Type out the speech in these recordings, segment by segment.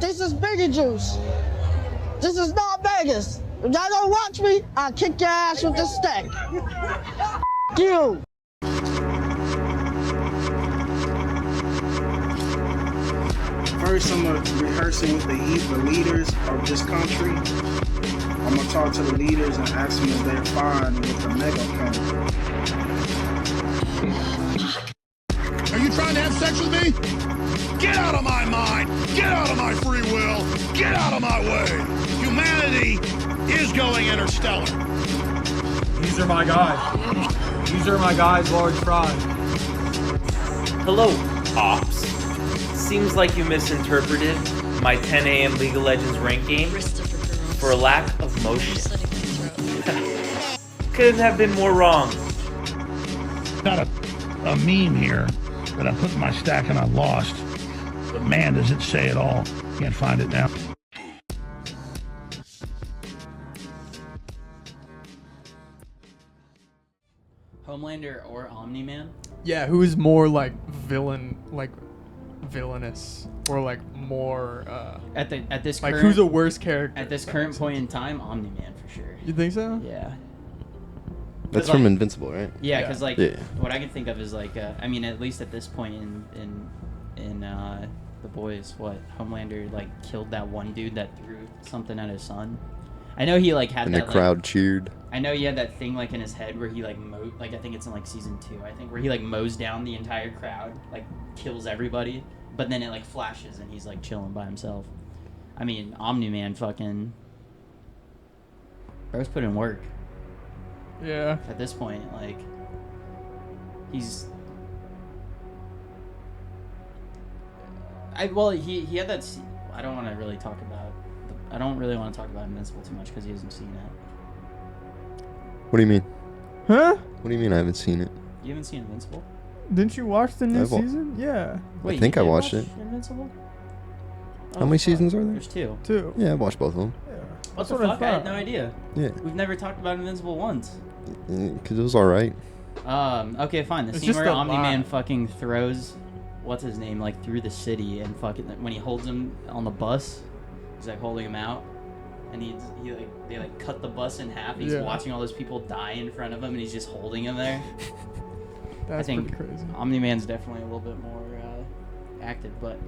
This is Biggie Juice. This is not Vegas. If y'all don't watch me, I'll kick your ass with this stick. You. First, I'm rehearsing with the leaders of this country. I'm gonna talk to the leaders and ask them if they're fine with the megaphone. Are you trying to have sex with me? Get out of my mind! Get out of my free will! Get out of my way! Humanity is going interstellar. These are my guys. These are my guys, large fry. Hello, Ops. Seems like you misinterpreted my 10 a.m. League of Legends rank game for a lack of motion. Couldn't have been more wrong. Got a meme here that I put in my stack and I lost. But man, does it say it all. Can't find it now. Homelander or Omni-Man? Yeah, who is more like villainous, or like more At this like current, who's a worse character? at this current point in time, Omni-Man for sure. You think so? Yeah. That's 'Cause, from like- Invincible, right? Yeah, Yeah. because like Yeah. what I can think of is like I mean at least at this point in the boys, what Homelander like killed that one dude that threw something at his son. I know he like had And that the crowd cheered. I know he had that thing like in his head where he like like I think it's in like season 2 I think where he like mows down the entire crowd, like kills everybody, but then it like flashes and he's like chilling by himself. I mean Omni-Man fucking bro's put in work. Yeah. At this point, like, he's... he had that... I don't want to really talk about... I don't really want to talk about Invincible too much because he hasn't seen it. What do you mean? Huh? What do you mean I haven't seen it? You haven't seen Invincible? Didn't you watch the new I've wa- season? Yeah. Wait, think you I did watched watch it. Invincible? How many seasons are there? There's 2. 2. Yeah, I've watched both of them. Yeah. What That's the what I fuck? I had thought. no idea. Yeah, We've never talked about Invincible once. because it was alright. Okay, fine. The It's scene just where a Omni-Man lot. fucking throws... What's his name? Like, through the city and fucking... When he holds him on the bus, he's like holding him out. And they like cut the bus in half. He's Yeah. watching all those people die in front of him, and he's just holding him there. That's I think pretty crazy. Omni-Man's definitely a little bit more active, but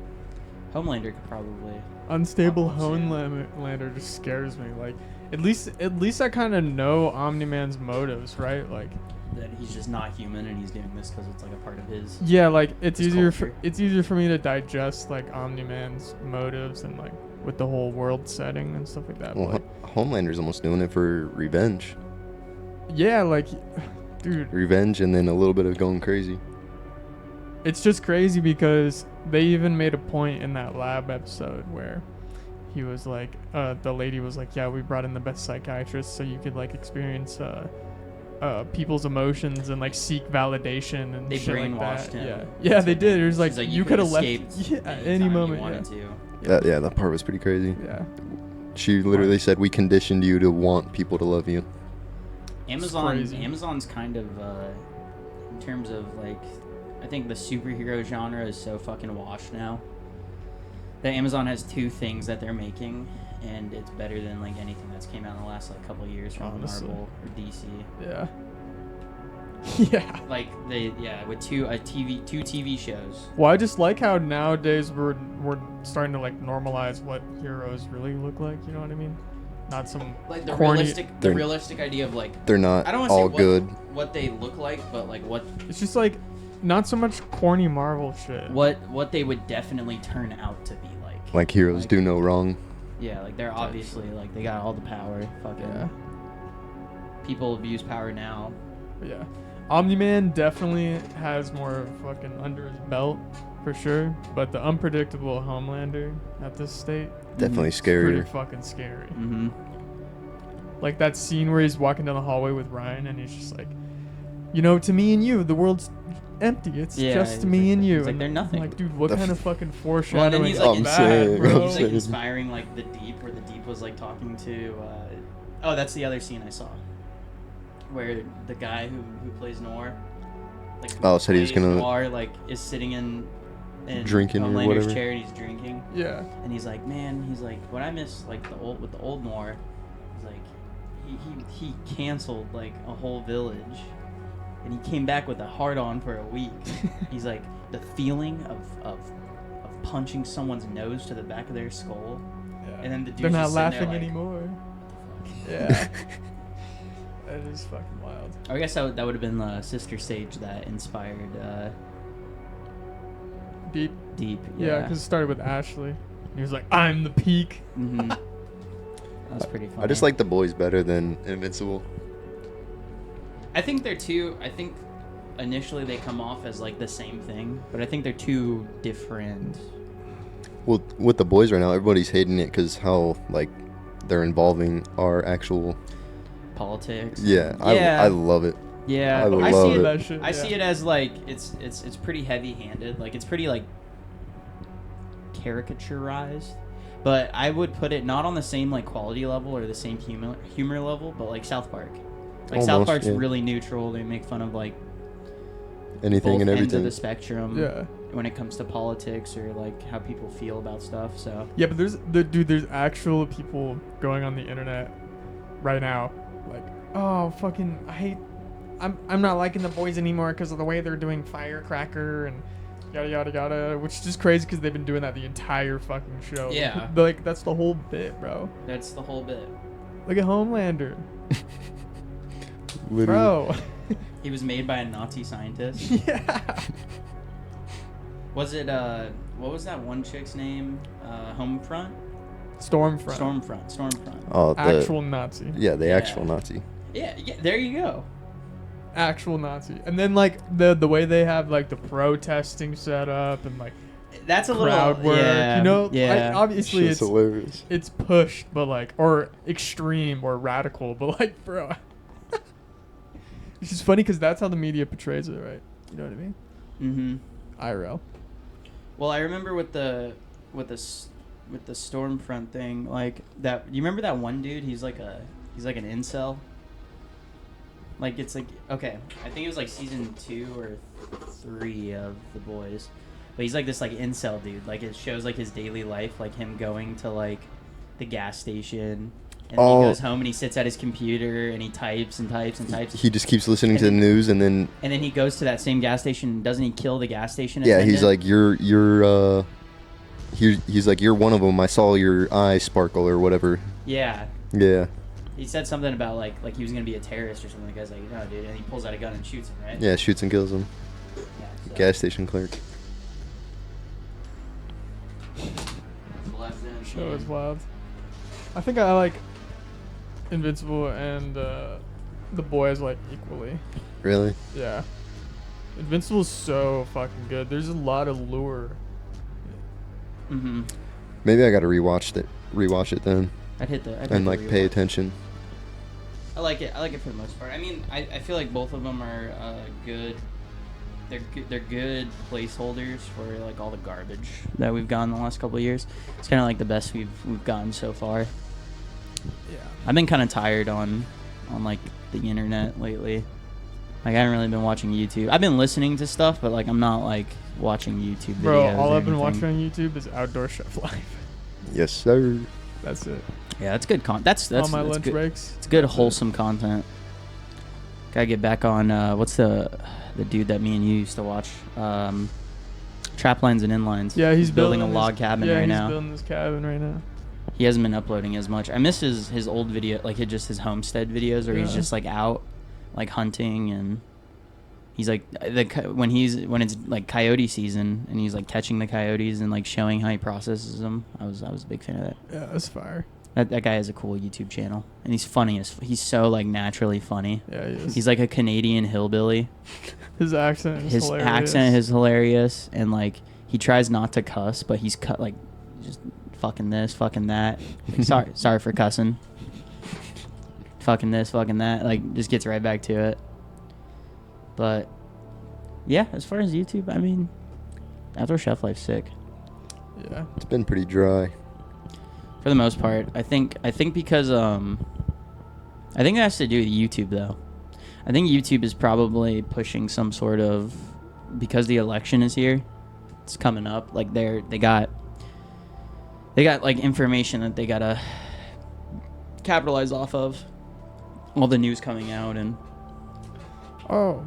Homelander could probably. Unstable I'll say it. Homelander just scares me. Like, at least I kind of know Omni-Man's motives, right? Like, That he's just not human, and he's doing this because it's like a part of his. yeah, like it's His easier culture. it's easier for me to digest like Omni-Man's motives and like with the whole world setting and stuff like that. Well, But, Homelander's almost doing it for revenge. yeah, like, dude, Revenge and then a little bit of going crazy. it's just crazy because they even made a point in that lab episode where he was like, the lady was like, yeah, we brought in the best psychiatrist so you could like experience people's emotions and like seek validation and They shit like brainwashed that. him. Yeah, they did. It was like, She's you could have left escaped at any anytime moment. you wanted to. That part was pretty crazy. Yeah. She literally said, "We conditioned you to want people to love you." crazy. Amazon's kind of in terms of like I think the superhero genre is so fucking washed now that Amazon has 2 things that they're making and it's better than like anything that's came out in the last like couple of years from Honestly. Marvel or DC. Yeah. Yeah. Like with 2 TV shows. Well, I just like how nowadays we're starting to like normalize what heroes really look like. You know what I mean? Not some Like the corny. realistic idea of like They're not I don't want to all say good. what they look like, but like what It's just like not so much corny Marvel shit. what they would definitely turn out to be like. Like heroes Like- do no wrong. Yeah, like they're obviously like they got all the power. Fucking Yeah. people abuse power now. Yeah. Omni-Man definitely has more fucking under his belt for sure, but the unpredictable Homelander at this state Definitely is pretty scarier. fucking scary. Mm-hmm. Like that scene where he's walking down the hallway with Ryan and he's just like, you know, to me and you, the world's empty. It's Yeah, just he's me like- and you. he's like, And they're nothing. I'm like, dude, what The kind f- of fucking Well, and foreshadowing then he's is like, I'm that, saying, bro? I'm he's like saying. inspiring like the Deep, where the Deep was like talking to. Oh, that's the other scene I saw, where the guy who plays Noir, like Oh, said he was plays gonna- Noir, like is sitting in in drinking or Homelander's whatever. Charity's drinking. Yeah. And he's like, man, he's like, what I miss like the old Noir, he's like, he canceled like a whole village, and he came back with a hard-on for a week. He's like, the feeling of punching someone's nose to the back of their skull, Yeah. and then the dude's They're not just sitting there laughing like, anymore. Yeah. That is fucking wild. I guess that would have been Sister Sage that inspired Deep. Deep. Yeah, because it started with Ashley. He was like, I'm the peak. Mm-hmm. That was pretty funny. I just like The Boys better than Invincible. I think they're two. I think initially they come off as like the same thing, but I think they're two different. Well, with The Boys right now, everybody's hating it because how like they're involving our actual. Politics. Yeah, Yeah. I love it. Yeah, I I love see it. That shit, I yeah. see it as like it's pretty heavy-handed. Like it's pretty like caricaturized, but I would put it not on the same like quality level or the same humor level, but like South Park. Like South Almost, Park's yeah. really neutral. They make fun of like Anything both and ends of everything. the spectrum. Yeah. When it comes to politics or like how people feel about stuff. So Yeah, but there's actual people going on the internet right now, like, oh fucking, I'm not liking The Boys anymore because of the way they're doing Firecracker and yada yada yada, which is just crazy because they've been doing that the entire fucking show. Yeah. But, like that's the whole bit, bro. that's the whole bit. Look at Homelander, Literally. bro. He was made by a Nazi scientist. Yeah. Was it what was that one chick's name? Homefront? Stormfront. Stormfront. Oh, the Actual Nazi. yeah, the Yeah. actual Nazi. Yeah, there you go. Actual Nazi. And then like the way they have like the protesting set up and like That's a crowd little work, yeah, you know? Yeah. Obviously Shit's hilarious. it's pushed, but like, or extreme or radical, but like, bro. Which is funny because that's how the media portrays it, right? You know what I mean? Mm-hmm. IRL. Well, I remember with the Stormfront thing, like that. You remember that one dude? He's like an incel. Like it's like okay, I think it was like season 2 or 3 of The Boys, but he's like this like incel dude. Like it shows like his daily life, like him going to like the gas station. And then Oh. he goes home and he sits at his computer and he types and types and types. He just keeps listening And to the then- news and then And then he goes to that same gas station. Doesn't he kill the gas station yeah, he's attendant? like he's like you're one of them. I saw your eye sparkle or whatever. Yeah. Yeah. He said something about like he was gonna be a terrorist or something. The guy's like, no, dude, and he pulls out a gun and shoots him, right? Yeah, shoots and kills him. Yeah, so- Gas station clerk. Show is wild. I think I like Invincible and The Boys like equally. Really? Yeah. Invincible's so fucking good. There's a lot of lure. Mm-hmm. Maybe I gotta rewatch it then I'd hit and the like pay rewatch. attention. I like it for the most part. I mean, I feel like both of them are good. They're good placeholders for like all the garbage that we've gotten the last couple of years. It's kind of like the best we've gotten so far. Yeah. I've been kind of tired on like the internet lately. Like I haven't really been watching YouTube. I've been listening to stuff, but like I'm not like watching YouTube videos. Bro, all or I've been anything. watching on YouTube is Outdoor Chef Life. Yes, sir. That's it. Yeah, that's good that's on my that's lunch good. breaks. It's good That's it. wholesome content. Gotta get back on what's the dude that me and you used to watch? Trap Lines and Inlines. Yeah, he's building a his- log cabin yeah, right he's now. building this cabin right now. He hasn't been uploading as much. I miss his old video, like just his homestead videos where he's Yeah. just like out like hunting, and he's like when it's like coyote season and he's like catching the coyotes and like showing how he processes them. I was a big fan of that. Yeah, that's fire. That guy has a cool YouTube channel, and he's funny he's so like naturally funny. Yeah, he is. He's like a Canadian hillbilly. His accent is His hilarious. accent is hilarious, and like he tries not to cuss, but he's cut like just fucking this, fucking that. Like, sorry for cussing. Fucking this, fucking that. Like just gets right back to it. But yeah, as far as YouTube, I mean, Outdoor Chef Life's sick. Yeah. It's been pretty dry. For the most part, I think because I think it has to do with YouTube though. I think YouTube is probably pushing some sort of, because the election is here, that's coming up. Like they got like information that they gotta capitalize off of. All the news coming out, and Oh,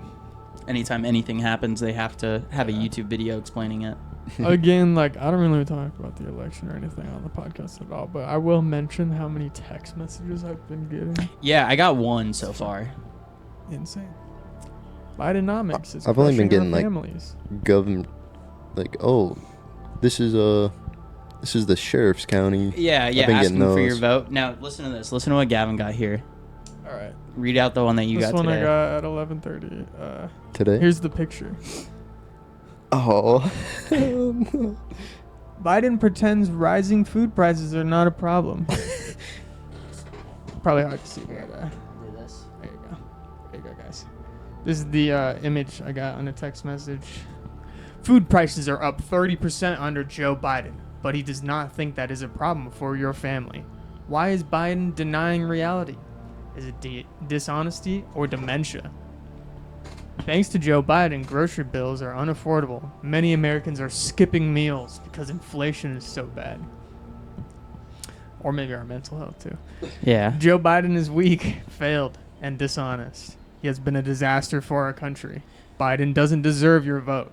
anytime anything happens, they have to have a YouTube video explaining it. again, like I don't really talk about the election or anything on the podcast at all, but I will mention how many text messages I've been getting. Yeah, I got one so far. Insane. Bidenomics is I've only been crushing getting, our like, families. Government, like, oh, this is the sheriff's county. Yeah, I've been asking getting for your those. vote. Now, listen to this. Listen to what Gavin got here. All right. Read out the one that you This got one today. I got at 11:30. Today? Here's the picture. Oh. Biden pretends rising food prices are not a problem. Probably hard to see, but Do this. there you go. There you go, guys. This is the image I got on a text message. Food prices are up 30% under Joe Biden, but he does not think that is a problem for your family. Why is Biden denying reality? Is it dishonesty or dementia? Thanks to Joe Biden, grocery bills are unaffordable. Many Americans are skipping meals because inflation is so bad. Or maybe our mental health, too. Yeah. Joe Biden is weak, failed, and dishonest. He has been a disaster for our country. Biden doesn't deserve your vote.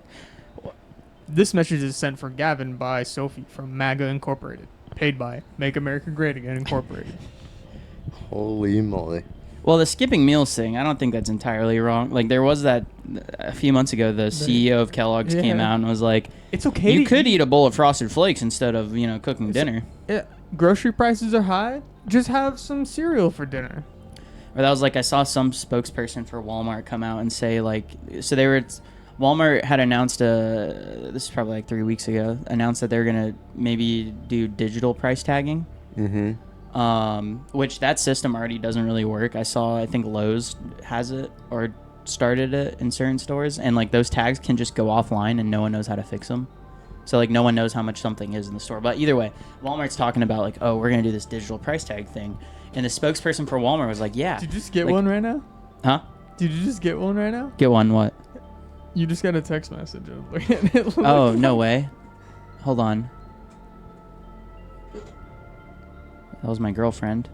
This message is sent for Gavin by Sophie from MAGA Incorporated. Paid by Make America Great Again Incorporated. Holy moly. Well, the skipping meals thing, I don't think that's entirely wrong. Like, there was that a few months ago, the CEO of Kellogg's came Yeah. out and was like, It's okay you to could eat a bowl of Frosted Flakes instead of, cooking dinner. Yeah, grocery prices are high. Just have some cereal for dinner. Or that was like, I saw some spokesperson for Walmart come out and say, like, so Walmart had announced, this is probably like 3 weeks ago, announced that they were going to maybe do digital price tagging. Mm-hmm. Which that system already doesn't really work. I think Lowe's has it or started it in certain stores, and like those tags can just go offline and no one knows how to fix them. So like no one knows how much something is in the store. But either way, Walmart's talking about like, oh, we're gonna do this digital price tag thing, and the spokesperson for Walmart was like, yeah. Did you just get like- one right now? Huh? Did you just get one right now? Get one what? You just got a text message. Of looking at it. Oh, no way. Hold on. That was my girlfriend.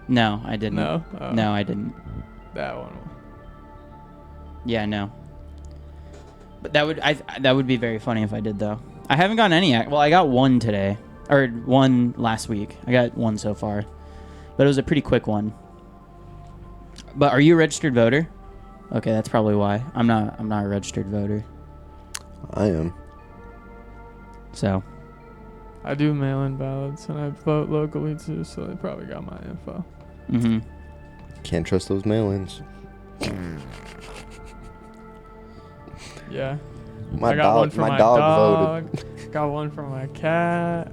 No, I didn't. No? Oh. No, I didn't. That one. Yeah, no. But that would be very funny if I did though. I haven't gotten any. Well, I got one today, or one last week. I got one so far, but it was a pretty quick one. But are you a registered voter? Okay, that's probably why. I'm not a registered voter. I am. So. I do mail-in ballots, and I vote locally too, so they probably got my info. Mm-hmm. Can't trust those mail-ins. Yeah. My I got one dog, for my dog voted. Got one for my cat.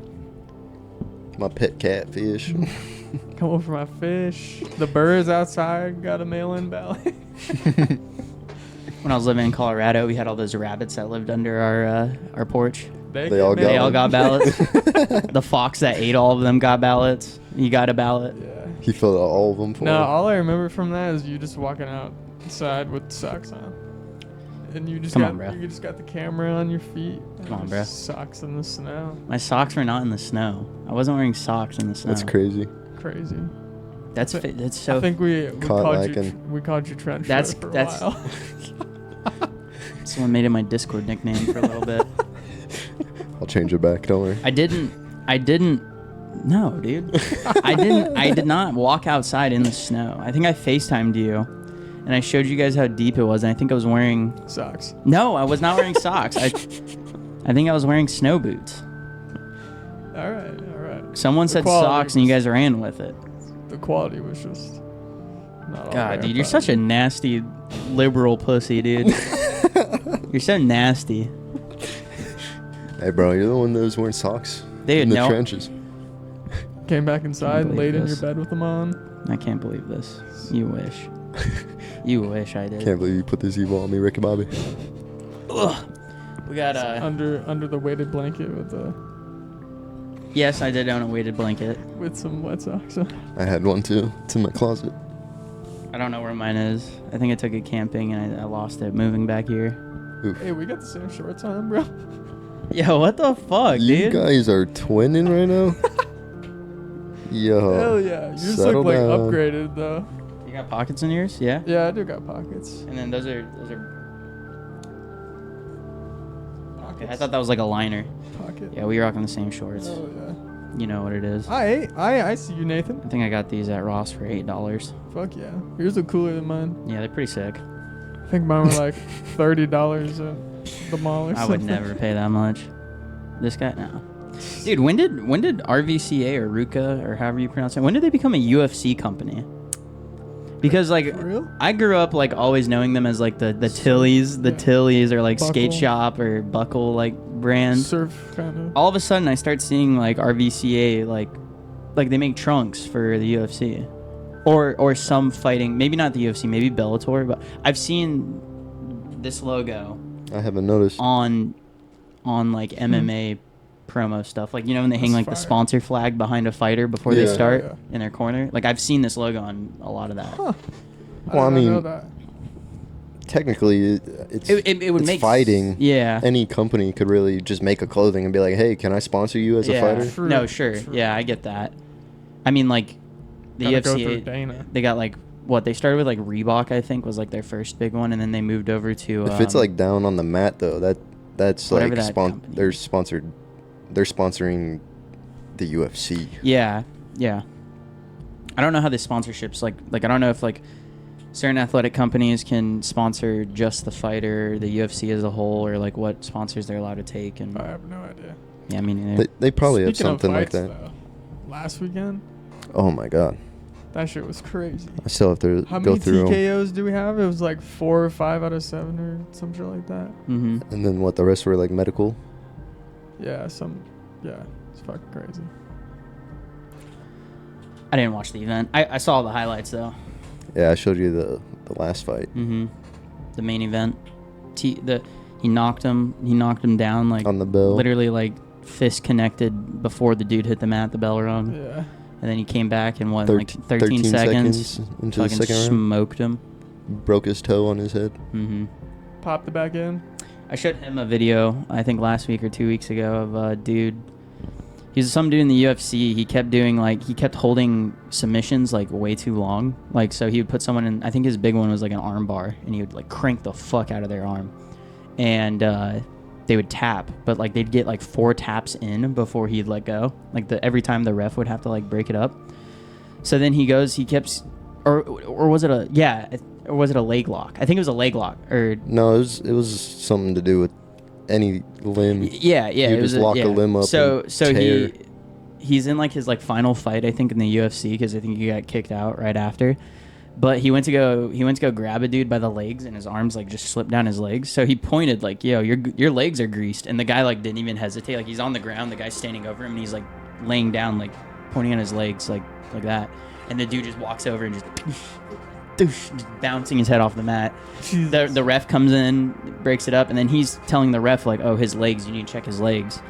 My pet catfish. Got one for my fish. The birds outside got a mail-in ballot. When I was living in Colorado, we had all those rabbits that lived under our porch. They all They all got one. ballots. The fox that ate all of them got ballots. You got a ballot. Yeah. He filled out all of them for No, me. all I remember from that is you just walking outside with socks on. And you just Come got on, bro. you just got the camera on your feet. and Come on, just Socks in the snow. My socks were not in the snow. I wasn't wearing socks in the snow. That's crazy. Crazy. That's so. I think we Caught called you lacking. we called you trench That's- foot for that's- a while. Someone made it my Discord nickname for a little bit. I'll change it back. Don't worry. I didn't. No, dude. I did not walk outside in the snow. I think I FaceTimed you, and I showed you guys how deep it was. And I think I was wearing. Socks. No, I was not wearing socks. I think I was wearing snow boots. All right. Someone The said quality socks, and you was- guys ran with it. The quality was just not all God, there, dude, you're but- such a nasty liberal pussy, dude. You're so nasty. Hey, bro, you're the one that was wearing socks Dude, in the no. trenches. Came back inside and believe laid in your this. bed with them on. I can't believe this. You wish. You wish I did. Can't believe you put this evil on me, Ricky Bobby. Ugh. We got Under the weighted blanket Yes, I did own a weighted blanket. with some wet socks on. I had one too. It's in my closet. I don't know where mine is. I think I took it camping and I lost it moving back here. Oof. Hey, we got the same shorts on, bro. Yo, what the fuck, You dude? guys are twinning right now? Yo. Hell yeah. You just settle look like down. upgraded though. You got pockets in yours? Yeah. Yeah, I do got pockets. And then those are. Pockets. I thought that was like a liner. Pocket. Yeah, we rocking the same shorts. Oh yeah. You know what it is. I see you, Nathan. I think I got these at Ross for $8. Fuck yeah. Yours look cooler than mine. Yeah, they're pretty sick. I think mine were like $30 at the mall or I something. would never pay that much. This guy, no. Dude, when did RVCA or RUCA or however you pronounce it, when did they become a UFC company? Because like For real? I grew up like always knowing them as like the Tillies, Yeah. Tillies or like Skate Buckle. Shop or Buckle like brand. Surf kind of. All of a sudden I start seeing like RVCA like they make trunks for the UFC. Or some fighting, maybe not the UFC, maybe Bellator, but I've seen this logo I haven't noticed. on like MMA promo stuff. Like, you know, when they hang That's like the fire. sponsor flag behind a fighter before they Yeah. start Yeah. in their corner. Like, I've seen this logo on a lot of that. Huh. Well, I did not know mean, that. Technically, it's It would it's make fighting. Yeah. Any company could really just make a clothing and be like, "Hey, can I sponsor you as a Yeah. fighter?" True, No, sure. true. Yeah, I get that. I mean, like, the Gotta go through UFC, Dana. they got like, what, they started with like Reebok, I think, was like their first big one, and then they moved over to. If it's like down on the mat though, that's Whatever like that company they're is. sponsored. They're sponsoring the UFC. Yeah, yeah. I don't know how the sponsorships like I don't know if like certain athletic companies can sponsor just the fighter, the UFC as a whole, or like what sponsors they're allowed to take. And I have no idea. yeah, I mean, They probably have Speaking of something like fights, that. though, last weekend, Oh my god, that shit was crazy. I still have to How go many through 'em. TKOs do we have? It was like 4 or 5 out of 7 or some shit like that. mm-hmm. And then what? The rest were like medical. Yeah, it's fucking crazy. I didn't watch the event. I saw the highlights though. Yeah, I showed you the last fight Mm-hmm. The main event, he knocked him down like on the bell. literally like fist connected before the dude hit the mat. The bell rung, Yeah. and then he came back and what, 13 like 13 seconds, into the fucking second round. smoked him. Broke his toe on his head. Mm-hmm. Popped it back in. I showed him a video, I think last week or 2 weeks ago, of a dude. He's some dude in the UFC. He kept holding submissions like way too long. Like, so he would put someone in, I think his big one was like an arm bar, and he would like crank the fuck out of their arm. And they would tap, but like they'd get like 4 taps in before he'd let go. Like every time the ref would have to like break it up. So then he kept, or was it a leg lock? I think it was a leg lock, or No, it was something to do with any limb. yeah, You it was just lock a limb up So and so tear. he's in like his like final fight, I think, in the UFC, because I think he got kicked out right after. But he went to go grab a dude by the legs, and his arms like just slipped down his legs. So he pointed like, "Yo, your legs are greased," and the guy like didn't even hesitate. Like, he's on the ground, the guy's standing over him, and he's like laying down, like pointing on his legs, like that. And the dude just walks over and just bouncing his head off the mat. The ref comes in, breaks it up, and then he's telling the ref like, "Oh, his legs, you need to check his legs."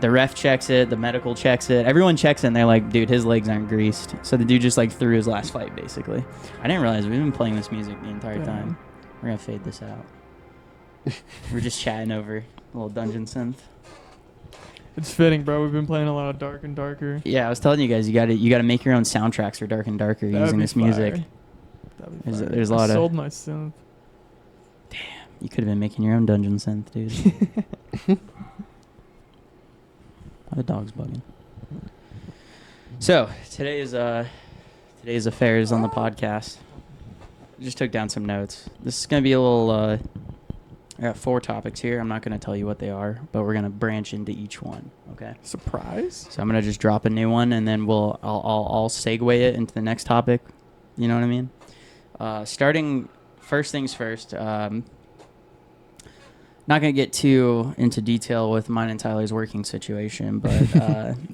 The ref checks it, the medical checks it, everyone checks it, and they're like, "Dude, his legs aren't greased." So the dude just like threw his last fight, basically. I didn't realize we've been playing this music the entire Yeah. time. We're gonna fade this out. We're just chatting over a little dungeon synth. It's fitting, bro. We've been playing a lot of Dark and Darker. Yeah, I was telling you guys, you gotta make your own soundtracks for Dark and Darker That'd using be this music. fire. That'd be fire. There's a lot I of- sold my synth. You could have been making your own dungeon synth, dude. Why the dog's bugging? So today's affairs on the podcast. I just took down some notes. This is gonna be a little. I got 4 topics here. I'm not gonna tell you what they are, but we're gonna branch into each one. Okay. Surprise? So I'm gonna just drop a new one, and then I'll segue it into the next topic. You know what I mean? Starting first things first. Not going to get too into detail with mine and Tyler's working situation, but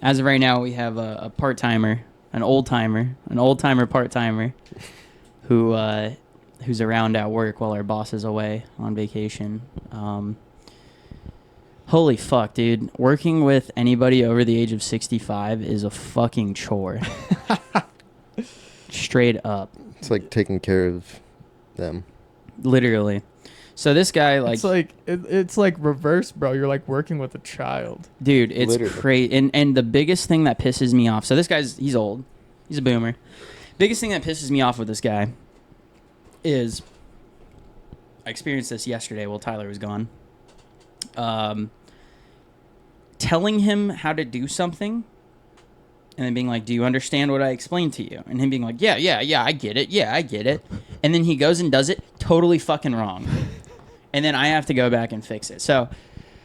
as of right now, we have a part-timer, an old-timer part-timer who's around at work while our boss is away on vacation. Holy fuck, dude. Working with anybody over the age of 65 is a fucking chore. Straight up. It's like taking care of them. Literally. So this guy, like, it's like reverse, bro. You're like working with a child. dude, it's Literally. crazy. And the biggest thing that pisses me off. So this guy's he's old. He's a boomer. Biggest thing that pisses me off with this guy is I experienced this yesterday while Tyler was gone. Telling him how to do something and then being like, do you understand what I explained to you? And him being like, yeah, I get it. Yeah, I get it. And then he goes and does it totally fucking wrong. And then I have to go back and fix it. So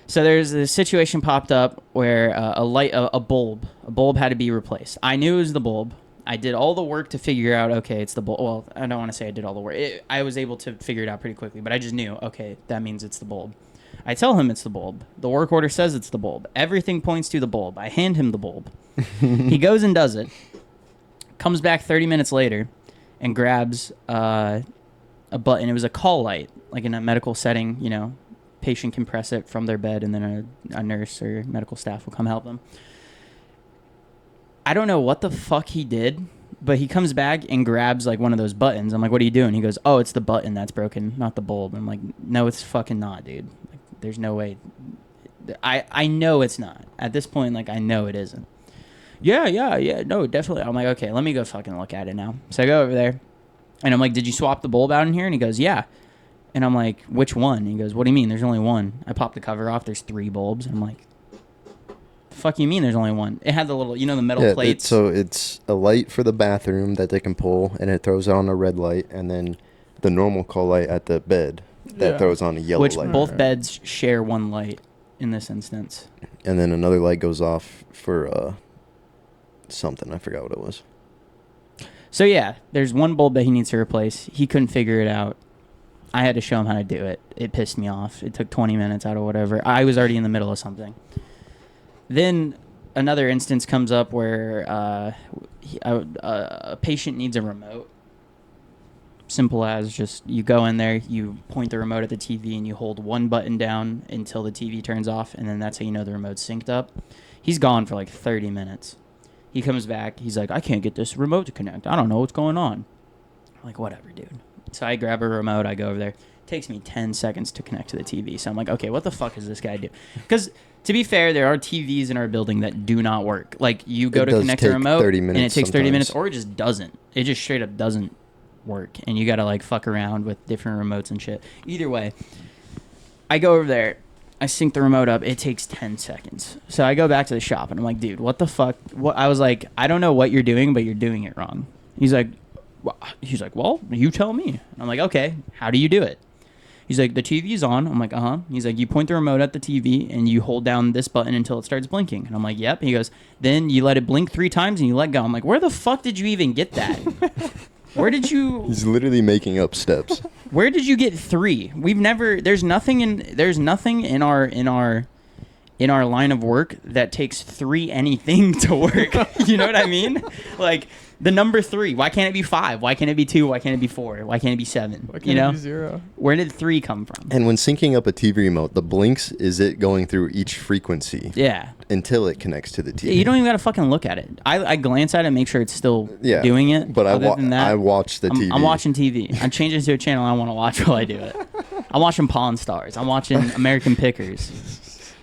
there's a situation popped up where a bulb had to be replaced. I knew it was the bulb. I did all the work to figure out, okay, it's the bulb. Well, I don't want to say I did all the work. I was able to figure it out pretty quickly, but I just knew, okay, that means it's the bulb. I tell him it's the bulb. The work order says it's the bulb. Everything points to the bulb. I hand him the bulb. He goes and does it. Comes back 30 minutes later and grabs a button. It was a call light, like in a medical setting, you know, patient can press it from their bed and then a nurse or medical staff will come help them. I don't know what the fuck he did, but he comes back and grabs like one of those buttons. I'm like, what are you doing? He goes, oh, it's the button that's broken, not the bulb. I'm like, no, it's fucking not, dude. Like, there's no way. I know it's not. At this point, like, I know it isn't. Yeah, no, definitely. I'm like, okay, let me go fucking look at it now. So I go over there, and I'm like, did you swap the bulb out in here? And he goes, yeah. And I'm like, which one? And he goes, what do you mean? There's only one. I popped the cover off. There's 3 bulbs. And I'm like, the fuck you mean there's only one? It had the little, you know, the metal plates. So it's a light for the bathroom that they can pull, and it throws on a red light, and then the normal call light at the bed that throws on a yellow which light. Both beds share one light in this instance. And then another light goes off for something. I forgot what it was. So yeah, there's one bulb that he needs to replace. He couldn't figure it out. I had to show him how to do it. It pissed me off. It took 20 minutes out of whatever. I was already in the middle of something. Then another instance comes up where a patient needs a remote. Simple as just you go in there, you point the remote at the TV, and you hold one button down until the TV turns off, and then that's how you know the remote's synced up. He's gone for like 30 minutes. He comes back. He's like, I can't get this remote to connect. I don't know what's going on. I'm like, whatever, dude. So I grab a remote. I go over there. It takes me 10 seconds to connect to the TV. So I'm like, okay, what the fuck does this guy do? Because to be fair, there are TVs in our building that do not work. Like, you go to connect the remote, 30 minutes and it takes 30 minutes, sometimes. or it just doesn't. It just straight up doesn't work. And you got to, like, fuck around with different remotes and shit. Either way, I go over there. I sync the remote up. It takes 10 seconds. So I go back to the shop, and I'm like, dude, what the fuck? What? I was like, I don't know what you're doing, but you're doing it wrong. He's like, well, you tell me. And I'm like, okay, how do you do it? He's like, the TV's on. I'm like, uh-huh. He's like, you point the remote at the TV, and you hold down this button until it starts blinking. And I'm like, yep. He goes, then you let it blink 3 times, and you let go. I'm like, where the fuck did you even get that? Where did you... He's literally making up steps. Where did you get 3? We've never... There's nothing in our line of work that takes 3 anything to work. You know what I mean? Like, the number 3. Why can't it be 5? Why can't it be 2? Why can't it be 4? Why can't it be 7? Why can't you know? it be 0? Where did 3 come from? And when syncing up a TV remote, the blinks is it going through each frequency Yeah. until it connects to the TV. You don't even gotta fucking look at it. I glance at it and make sure it's still doing it. But Other than that, I watch the TV. I'm watching TV. I'm changing to a channel I want to watch while I do it. I'm watching Pawn Stars. I'm watching American Pickers.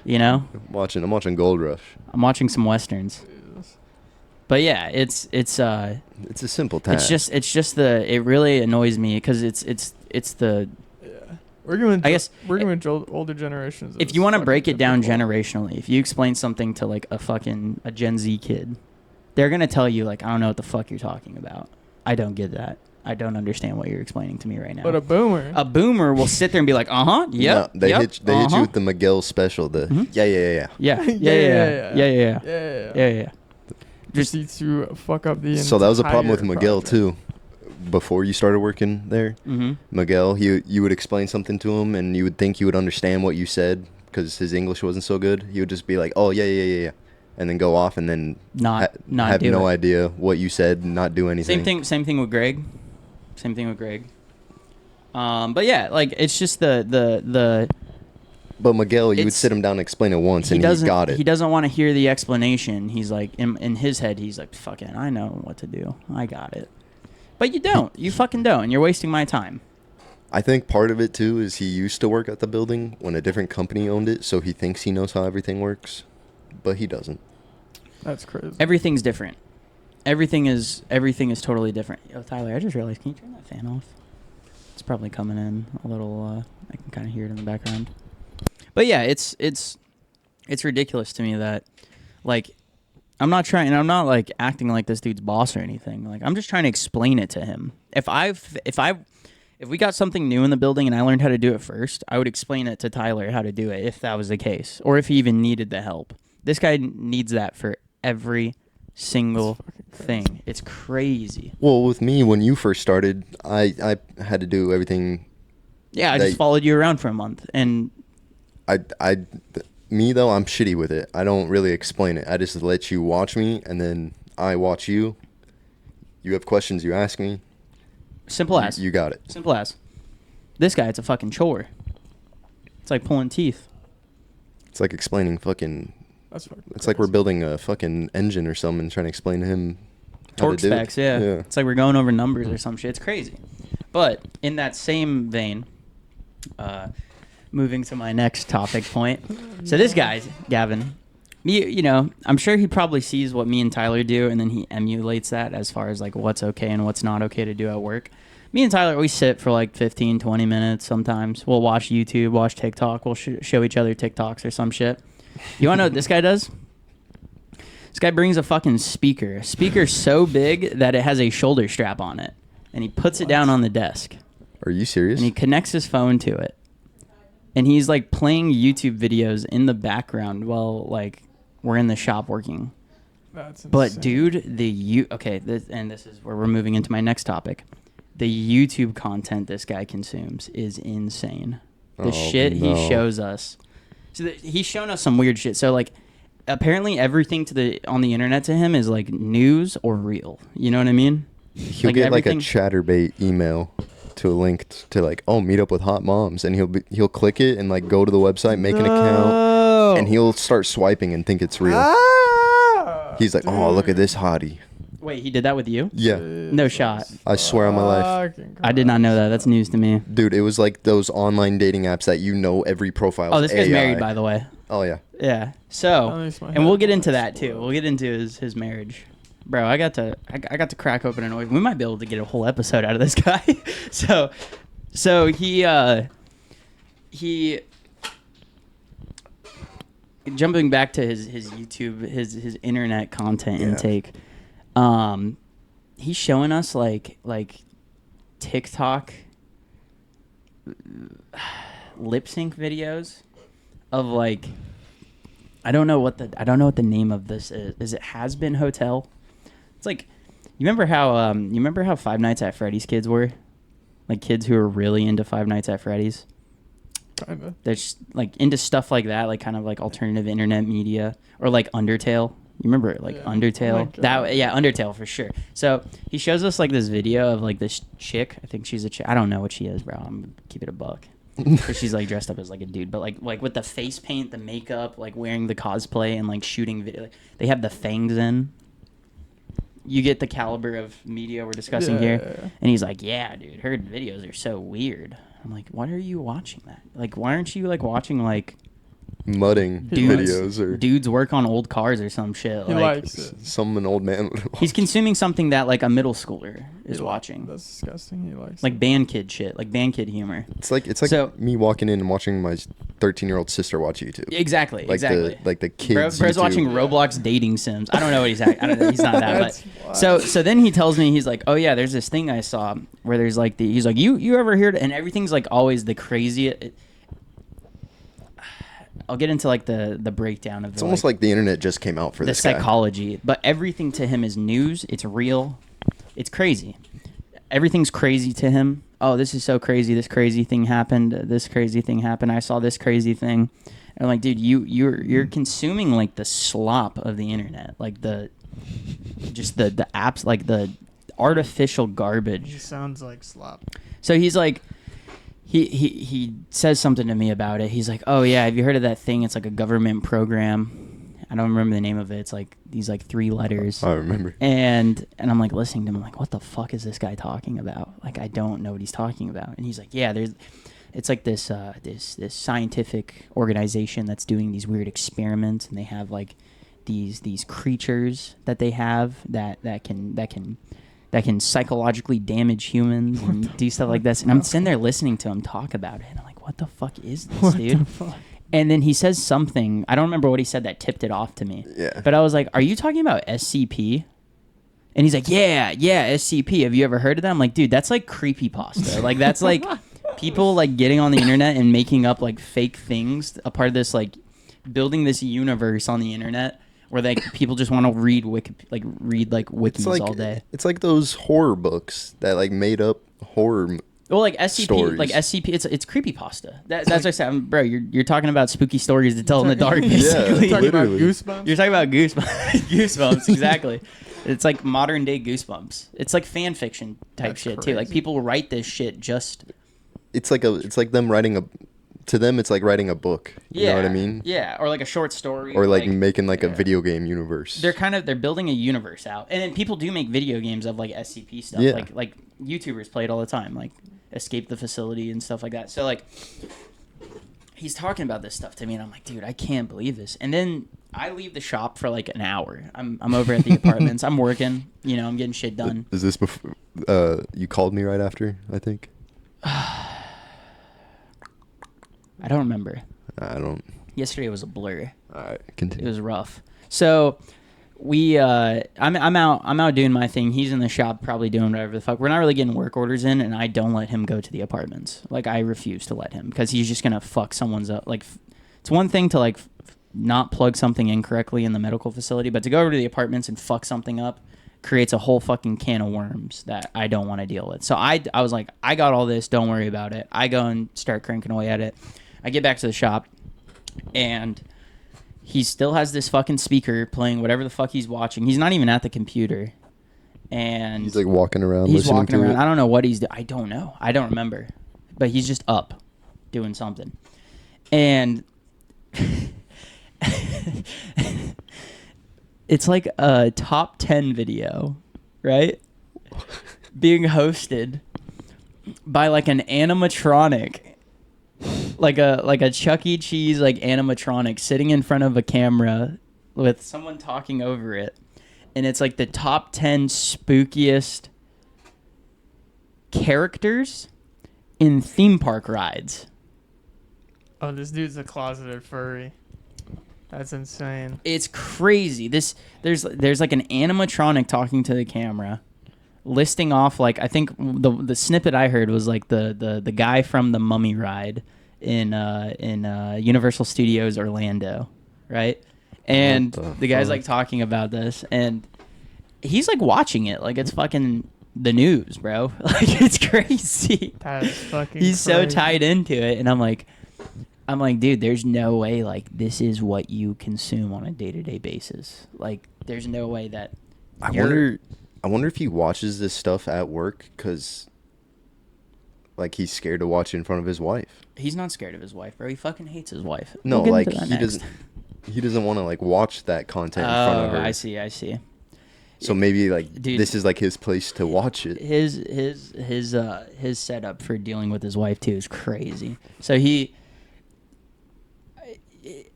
You know? I'm watching Gold Rush. I'm watching some westerns. But yeah, it's a simple task. It's just it really annoys me because it's the Working with guess older generations. if you want to break it down generationally, if you explain something to like a Gen Z kid, they're gonna tell you like, I don't know what the fuck you're talking about. I don't get that. I don't understand what you're explaining to me right now. But a boomer will sit there and be like, yeah. No, they hit you with the Miguel special. Yeah. Just need to fuck up the. So that was a problem with entire Miguel project. too. Before you started working there, Miguel, you would explain something to him, and you would think he would understand what you said because his English wasn't so good. He would just be like, "Oh yeah," and then go off and then not have do no it. idea what you said, not do anything. Same thing with Greg. But yeah, like it's just the. But Miguel, you would sit him down and explain it once, and he got it. He doesn't want to hear the explanation. He's like, in his head, he's like, fuck it, I know what to do. I got it. But you don't. You fucking don't. You're wasting my time. I think part of it too is he used to work at the building when a different company owned it, so he thinks he knows how everything works, but he doesn't. That's crazy. Everything's different. Everything is totally different. Yo, Tyler, I just realized, can you turn that fan off? It's probably coming in a little. I can kind of hear it in the background. But yeah, it's ridiculous to me that, like, I'm not like acting like this dude's boss or anything. Like, I'm just trying to explain it to him. If we got something new in the building and I learned how to do it first, I would explain it to Tyler how to do it if that was the case, or if he even needed the help. This guy needs that for every single thing. It's crazy. Well, with me, when you first started, I had to do everything. Yeah, I just followed you around for a month, and me though, I'm shitty with it. I don't really explain it. I just let you watch me, and then I watch you. You have questions, you ask me. Simple as. You got it. Simple as. This guy, it's a fucking chore. It's like pulling teeth. It's like explaining fucking. That's fucking It's like we're building a fucking engine or something, trying to explain to him. Torque specs, yeah. It's like we're going over numbers or some shit. It's crazy. But in that same vein, moving to my next topic point. So this guy, Gavin, you know, I'm sure he probably sees what me and Tyler do, and then he emulates that as far as like what's okay and what's not okay to do at work. Me and Tyler, we sit for like 15, 20 minutes sometimes. We'll watch YouTube, watch TikTok. We'll show each other TikToks or some shit. You want to know what this guy does? This guy brings a fucking speaker. A speaker so big that it has a shoulder strap on it. And he puts it down on the desk. Are you serious? And he connects his phone to it. And he's like playing YouTube videos in the background while like we're in the shop working. That's insane. But dude, this is where we're moving into my next topic. The YouTube content this guy consumes is insane. The shit he shows us. So he's shown us some weird shit. So like, apparently everything on the internet to him is like news or real. You know what I mean? He'll get like a ChatterBait email to a link to like, meet up with hot moms, and he'll click it and like go to the website, make an account, and he'll start swiping and think it's real. He's like, oh, look at this hottie. Wait, he did that with you? Yeah. No shot. I swear on my life. I did not know that. That's news to me. Dude, it was like those online dating apps that you know every profile. Oh, this guy's AI. married, by the way. Oh, yeah. Yeah. So, and we'll get into that too. We'll get into his marriage. Bro, I got to crack open an oil. We might be able to get a whole episode out of this guy. so he jumping back to his YouTube, his internet content intake. He's showing us like TikTok lip sync videos of like I don't know what the name of this is. Is it Has Been Hotel? It's like you remember how Five Nights at Freddy's kids were? Like kids who are really into Five Nights at Freddy's. Kinda. They're just like into stuff like that, like kind of like alternative internet media, or like Undertale. You remember it, like Undertale? Undertale for sure. So he shows us like this video of like this chick. I think she's a chick. I don't know what she is, bro. I'm gonna keep it a buck. Because she's like dressed up as like a dude, but like with the face paint, the makeup, like wearing the cosplay and like shooting video. Like, they have the fangs in. You get the caliber of media we're discussing here. And he's like, yeah, dude, her videos are so weird. I'm like, why are you watching that? Like, why aren't you like watching like mudding videos or dudes work on old cars or some shit? He like, likes it. Some an old man would watch. He's consuming something that like a middle schooler is watching. That's disgusting. He likes like band kid shit, like band kid humor. It's like so, me walking in and watching my 13-year-old sister watch YouTube. Exactly. The kids. Bro's watching Roblox dating sims. I don't know what he's at. I don't know. He's not that. But so then he tells me, he's like, oh yeah, there's this thing I saw where there's like he's like, you ever heard? And everything's like always the craziest. I'll get into like the breakdown of it's almost like the internet just came out for the this psychology, but everything to him is news. It's real. It's crazy. Everything's crazy to him. Oh, this is so crazy. This crazy thing happened. This crazy thing happened. I saw this crazy thing. And I'm like, dude, you're consuming like the slop of the internet, like the apps, like the artificial garbage. He sounds like slop. So he's like, he says something to me about it. He's like, oh yeah, have you heard of that thing? It's like a government program. I don't remember the name of it. It's like these like 3 letters. I remember. And I'm like listening to him. I'm like, what the fuck is this guy talking about? Like, I don't know what he's talking about. And he's like, yeah, it's like this scientific organization that's doing these weird experiments, and they have like these creatures that they have that can psychologically damage humans and do stuff like this. And I'm sitting there listening to him talk about it, and I'm like, what the fuck is this, dude? And then he says something, I don't remember what he said, that tipped it off to me. Yeah. But I was like, are you talking about SCP? And he's like, yeah, SCP. Have you ever heard of that? I'm like, dude, that's like creepypasta. Like, that's like people like getting on the internet and making up like fake things, a part of this, like building this universe on the internet where like people just want to read wikis all day. It's like those horror books that like made up horror. Well, like SCP, stories. like SCP, it's creepypasta. That's what I said, bro. You're talking about spooky stories to tell in the dark. Basically. You're talking about Literally. Goosebumps. You're talking about Goosebumps, exactly. It's like modern day Goosebumps. It's like fan fiction type That's shit too. crazy. Like people write this shit just. It's like them writing a. To them, it's like writing a book. You know what I mean? Yeah, or like a short story. Or like making like a video game universe. They're building a universe out, and then people do make video games of like SCP stuff. Yeah. Like YouTubers play it all the time, like Escape the Facility and stuff like that. So like, he's talking about this stuff to me, and I'm like, dude, I can't believe this. And then I leave the shop for like an hour. I'm over at the apartments. I'm working. You know, I'm getting shit done. Is this before you called me right after? I think. I don't remember. I don't. Yesterday was a blur. All right, It continue. was rough. So I'm out doing my thing. He's in the shop probably doing whatever the fuck. We're not really getting work orders in, and I don't let him go to the apartments. Like, I refuse to let him because he's just gonna fuck someone's up. Like, it's one thing to like not plug something incorrectly in the medical facility, but to go over to the apartments and fuck something up creates a whole fucking can of worms that I don't want to deal with. So I was like, I got all this, don't worry about it. I go and start cranking away at it. I get back to the shop, and he still has this fucking speaker playing whatever the fuck he's watching. He's not even at the computer. And He's like walking around. he's listening walking to around. It. I don't know what he's doing. I don't know. I don't remember. But he's just up doing something. And it's like a top 10 video, right? Being hosted by like an animatronic. Like a Chuck E. Cheese like animatronic sitting in front of a camera with someone talking over it. And it's like the top 10 spookiest characters in theme park rides. Oh, this dude's a closeted furry. That's insane. It's crazy. There's like an animatronic talking to the camera, listing off like, I think the snippet I heard was like the guy from the Mummy ride in Universal Studios Orlando, right? And the guy's like talking about this, and he's like watching it like it's fucking the news, bro. Like, it's crazy. That's fucking He's so crazy. tied into it, and I'm like, dude, there's no way like this is what you consume on a day-to-day basis. Like, there's no way that I wonder if he watches this stuff at work because like he's scared to watch it in front of his wife. He's not scared of his wife, bro. He fucking hates his wife. No, We'll get like into that he next. doesn't want to like watch that content in front of her. I see. So maybe like Dude, this is like his place to watch it. His setup for dealing with his wife too is crazy. So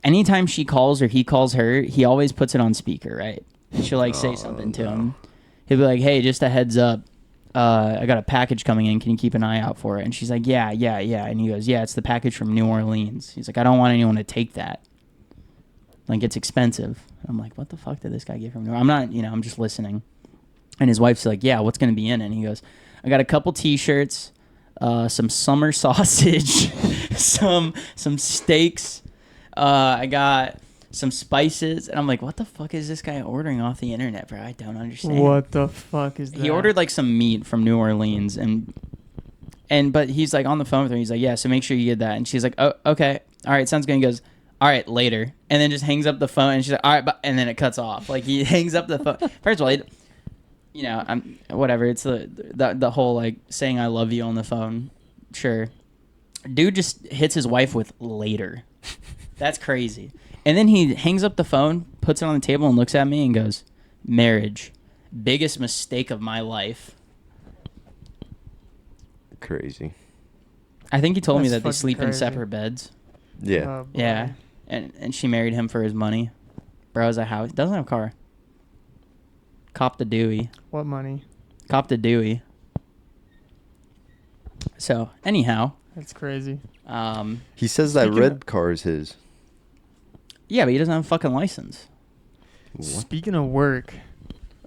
anytime she calls or he calls her, he always puts it on speaker, right? And she'll like say something to him. He'll be like, "Hey, just a heads up. I got a package coming in. Can you keep an eye out for it?" And she's like, yeah. And he goes, "Yeah, it's the package from New Orleans." He's like, "I don't want anyone to take that. Like, it's expensive." I'm like, what the fuck did this guy get from New Orleans? I'm not, I'm just listening. And his wife's like, "Yeah, what's going to be in it?" And he goes, "I got a couple T-shirts, some summer sausage, some steaks. I got some spices." And I'm like, what the fuck is this guy ordering off the internet, bro? I don't understand. What the fuck is that? He ordered like some meat from New Orleans, but he's like on the phone with her. He's like, "Yeah, so make sure you get that." And she's like, "Oh, okay, all right, sounds good." And he goes, "All right, later," and then just hangs up the phone. And she's like, "All right," and then it cuts off. Like, he hangs up the phone. First of all, I'm whatever. It's the whole like saying "I love you" on the phone. Sure, dude just hits his wife with "later." That's crazy. And then he hangs up the phone, puts it on the table and looks at me and goes, "Marriage, biggest mistake of my life." Crazy. I think he told me That's that they fucking sleep in crazy. separate beds. Yeah. Oh, boy. Yeah, and she married him for his money. Bro has a house. Doesn't have a car. Cop the Dewey. What money? Cop the Dewey. So anyhow, That's crazy. He says that Speaking red car is his. yeah, but he doesn't have a fucking license. What? Speaking of work,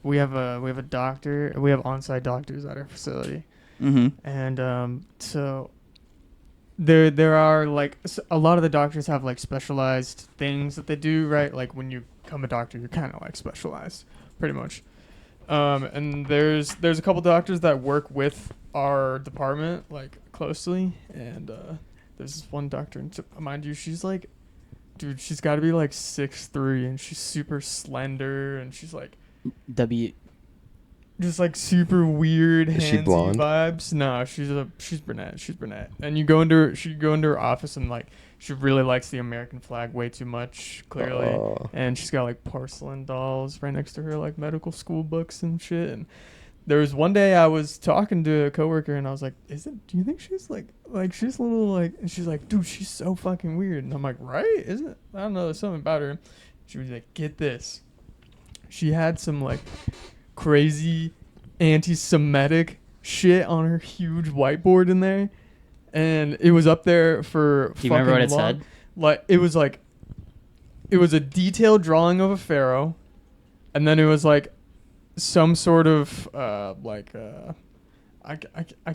we have a doctor. We have on-site doctors at our facility, Mm-hmm. and so there are like a lot of the doctors have like specialized things that they do, right? Like when you become a doctor, you're kind of like specialized, pretty much. And there's a couple doctors that work with our department like closely, and there's this one doctor, and mind you, she's like, dude, she's got to be like 6'3", and she's super slender, and she's like just like super weird Is she handsy blonde? vibes. No, she's brunette. And you go into her office, and like she really likes the American flag way too much, clearly. Oh. And she's got like porcelain dolls right next to her, like medical school books and shit. And there was one day I was talking to a coworker, and I was like, do you think she's like she's a little like, and she's like, dude, she's so fucking weird. And I'm like, right? Isn't it? I don't know, there's something about her. She was like, get this. She had some like crazy anti-Semitic shit on her huge whiteboard in there, and it was up there for Do you remember what it long. said? Like it was a detailed drawing of a pharaoh, and then it was like some sort of I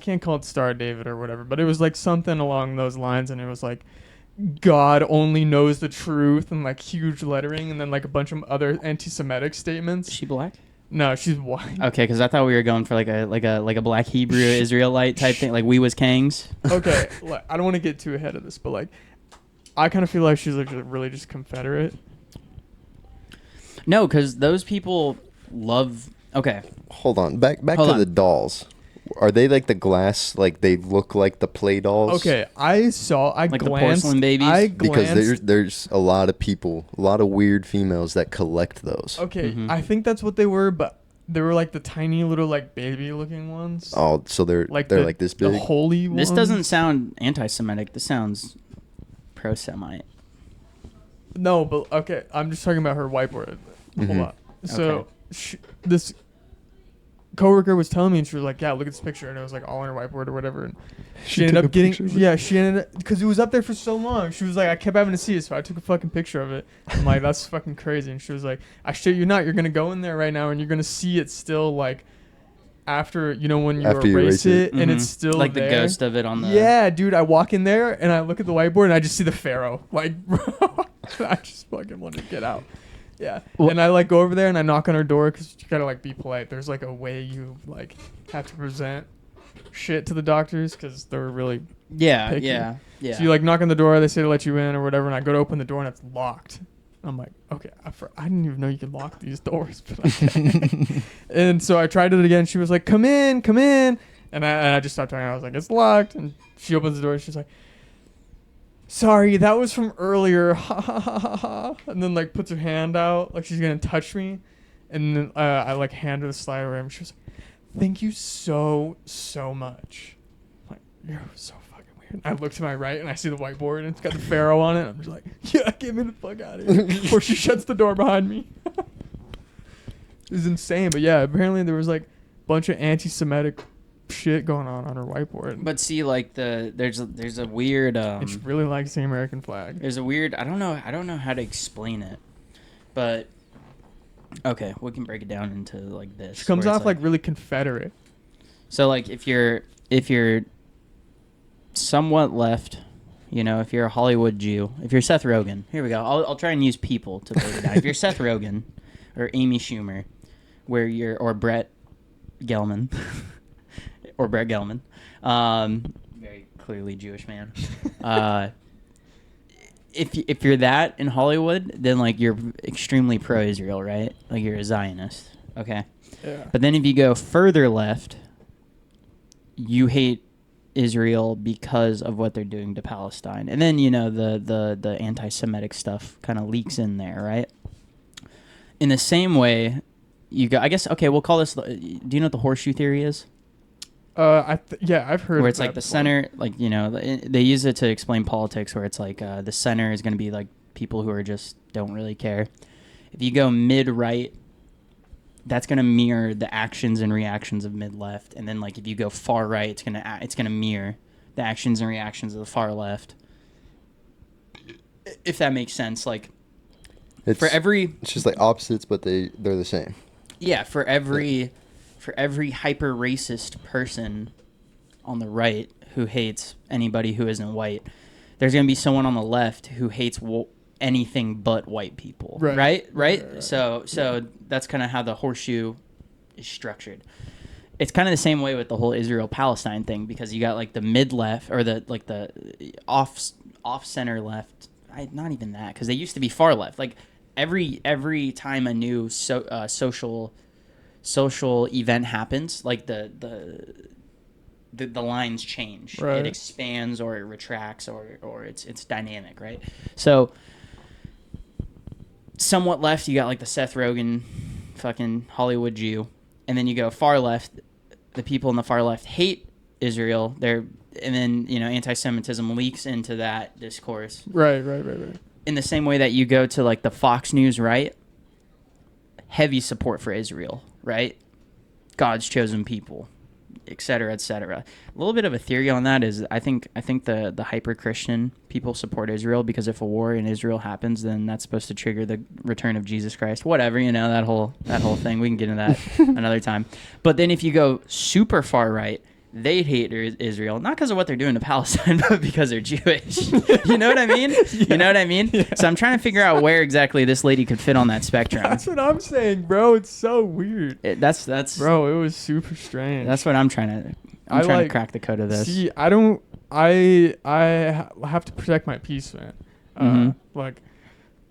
can't call it Star of David or whatever, but it was like something along those lines, and it was like God only knows the truth, and like huge lettering, and then like a bunch of other anti-Semitic statements. Is she black? No, she's white. Okay, because I thought we were going for like a black Hebrew Israelite type thing, like we was Kangs. Okay, like, I don't want to get too ahead of this, but like I kind of feel like she's like really just Confederate. No, because those people love. Okay, Hold on. Back Hold to on. the dolls. Are they like the glass? Like they look like the play dolls? Okay, I Like the glanced. porcelain babies? I Because glanced. there's a lot of people, a lot of weird females that collect those. Okay, Mhm. I think that's what they were, but they were like the tiny little like baby looking ones. Oh, so they're like like this The big. holy this ones. doesn't sound anti-Semitic. This sounds pro-Semite. No, but okay, I'm just talking about her whiteboard. Hold Mhm. on. So Okay. this coworker was telling me, and she was like, "Yeah, look at this picture," and it was like all on her whiteboard or whatever. And she ended took up a getting, picture of it? yeah, she ended up because it was up there for so long. She was like, I kept having to see it, so I took a fucking picture of it. I'm like, that's fucking crazy. And she was like, I shit you not, you're gonna go in there right now, and you're gonna see it still like after when you After you erase erase it. it, and Mhm. it's still like there. the ghost of it on the. Yeah, dude, I walk in there and I look at the whiteboard and I just see the pharaoh. Like, bro, I just fucking want to get out. Yeah, Well- and I like go over there and I knock on her door because you gotta like be polite. There's like a way you like have to present shit to the doctors because they're really. Yeah, picky. yeah, yeah. So you like knock on the door, they say to let you in or whatever, and I go to open the door and it's locked. I'm like, okay, I didn't even know you could lock these doors, but okay. And so I tried it again. She was like, come in, and I just stopped talking. I was like, it's locked, and she opens the door and she's like, sorry, that was from earlier, ha ha ha ha ha, and then like puts her hand out like she's gonna touch me, and then I like hand her the slider and she was like, thank you so much. I'm like, you're so fucking weird. I look to my right and I see the whiteboard and it's got the pharaoh on it. I'm just like, yeah, get me the fuck out of here before she shuts the door behind me. It was insane, but yeah, apparently there was like a bunch of anti-Semitic shit going on her whiteboard. But see, like there's a weird. And she really likes the American flag. There's a weird. I don't know how to explain it, but okay, we can break it down into like this. She comes where it's off like really Confederate. So like if you're somewhat left, if you're a Hollywood Jew, if you're Seth Rogen, here we go. I'll try and use people to break it down. If you're Seth Rogen or Amy Schumer, or Brett Gelman, or Brett Gelman, very clearly Jewish man. If you're that in Hollywood, then like you're extremely pro-Israel, right? Like you're a Zionist, okay? Yeah. But then if you go further left, you hate Israel because of what they're doing to Palestine. And then, the anti-Semitic stuff kind of leaks in there, right? in the same way, you go. I guess okay. We'll call this. Do you know what the horseshoe theory is? I've heard. Where of it's that like the before. center, like they use it to explain politics. Where it's like the center is going to be like people who are just don't really care. If you go mid-right, that's going to mirror the actions and reactions of mid-left, and then like if you go far right, it's gonna mirror the actions and reactions of the far left. If that makes sense, like It's just like opposites, but they're the same. Yeah, for every hyper racist person on the right who hates anybody who isn't white, there's going to be someone on the left who hates anything but white people. Right? So that's kind of how the horseshoe is structured. It's kind of the same way with the whole Israel-Palestine thing, because you got like the mid-left or the off-center left. Not even that, because they used to be far left. Like every time a new social event happens, like the lines change. Right. It expands or it retracts or it's dynamic, right? So somewhat left, you got like the Seth Rogen fucking Hollywood Jew, and then you go far left, the people in the far left hate Israel. And then, anti-Semitism leaks into that discourse. Right. In the same way that you go to like the Fox News right, heavy support for Israel, right? God's chosen people, et cetera, et cetera. A little bit of a theory on that is I think the hyper-Christian people support Israel because if a war in Israel happens, then that's supposed to trigger the return of Jesus Christ. Whatever, that whole thing. We can get into that another time. But then if you go super far right, they hate Israel, not because of what they're doing to Palestine, but because they're Jewish. You know what I mean? Yeah. You know what I mean? Yeah. So I'm trying to figure out where exactly this lady could fit on that spectrum. That's what I'm saying, bro. It's so weird. That's bro. It was super strange. That's what I'm trying to crack the code of this. See, I have to protect my peace, man. Like,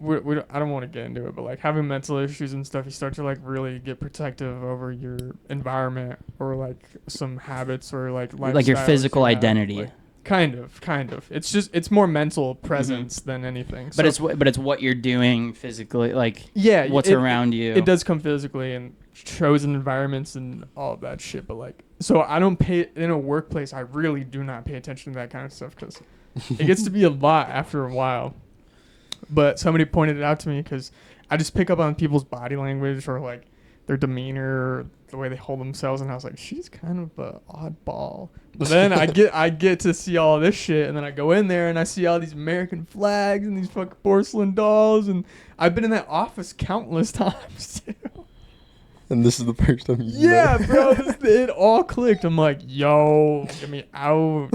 I don't want to get into it, but like having mental issues and stuff, you start to like really get protective over your environment or like some habits or like your physical you have. identity. Like, kind of. It's more mental presence than anything. But it's what you're doing physically, like what's around you. It does come physically and chosen environments and all of that shit. But like, so I don't pay in a workplace. I really do not pay attention to that kind of stuff because it gets to be a lot after a while. But somebody pointed it out to me because I just pick up on people's body language or like their demeanor or the way they hold themselves, and I was like, she's kind of a oddball. But then I get to see all this shit, and then I go in there and I see all these American flags and these fucking porcelain dolls, and I've been in that office countless times too. And this is the first time you bro, it all clicked. I'm like, yo, get me out.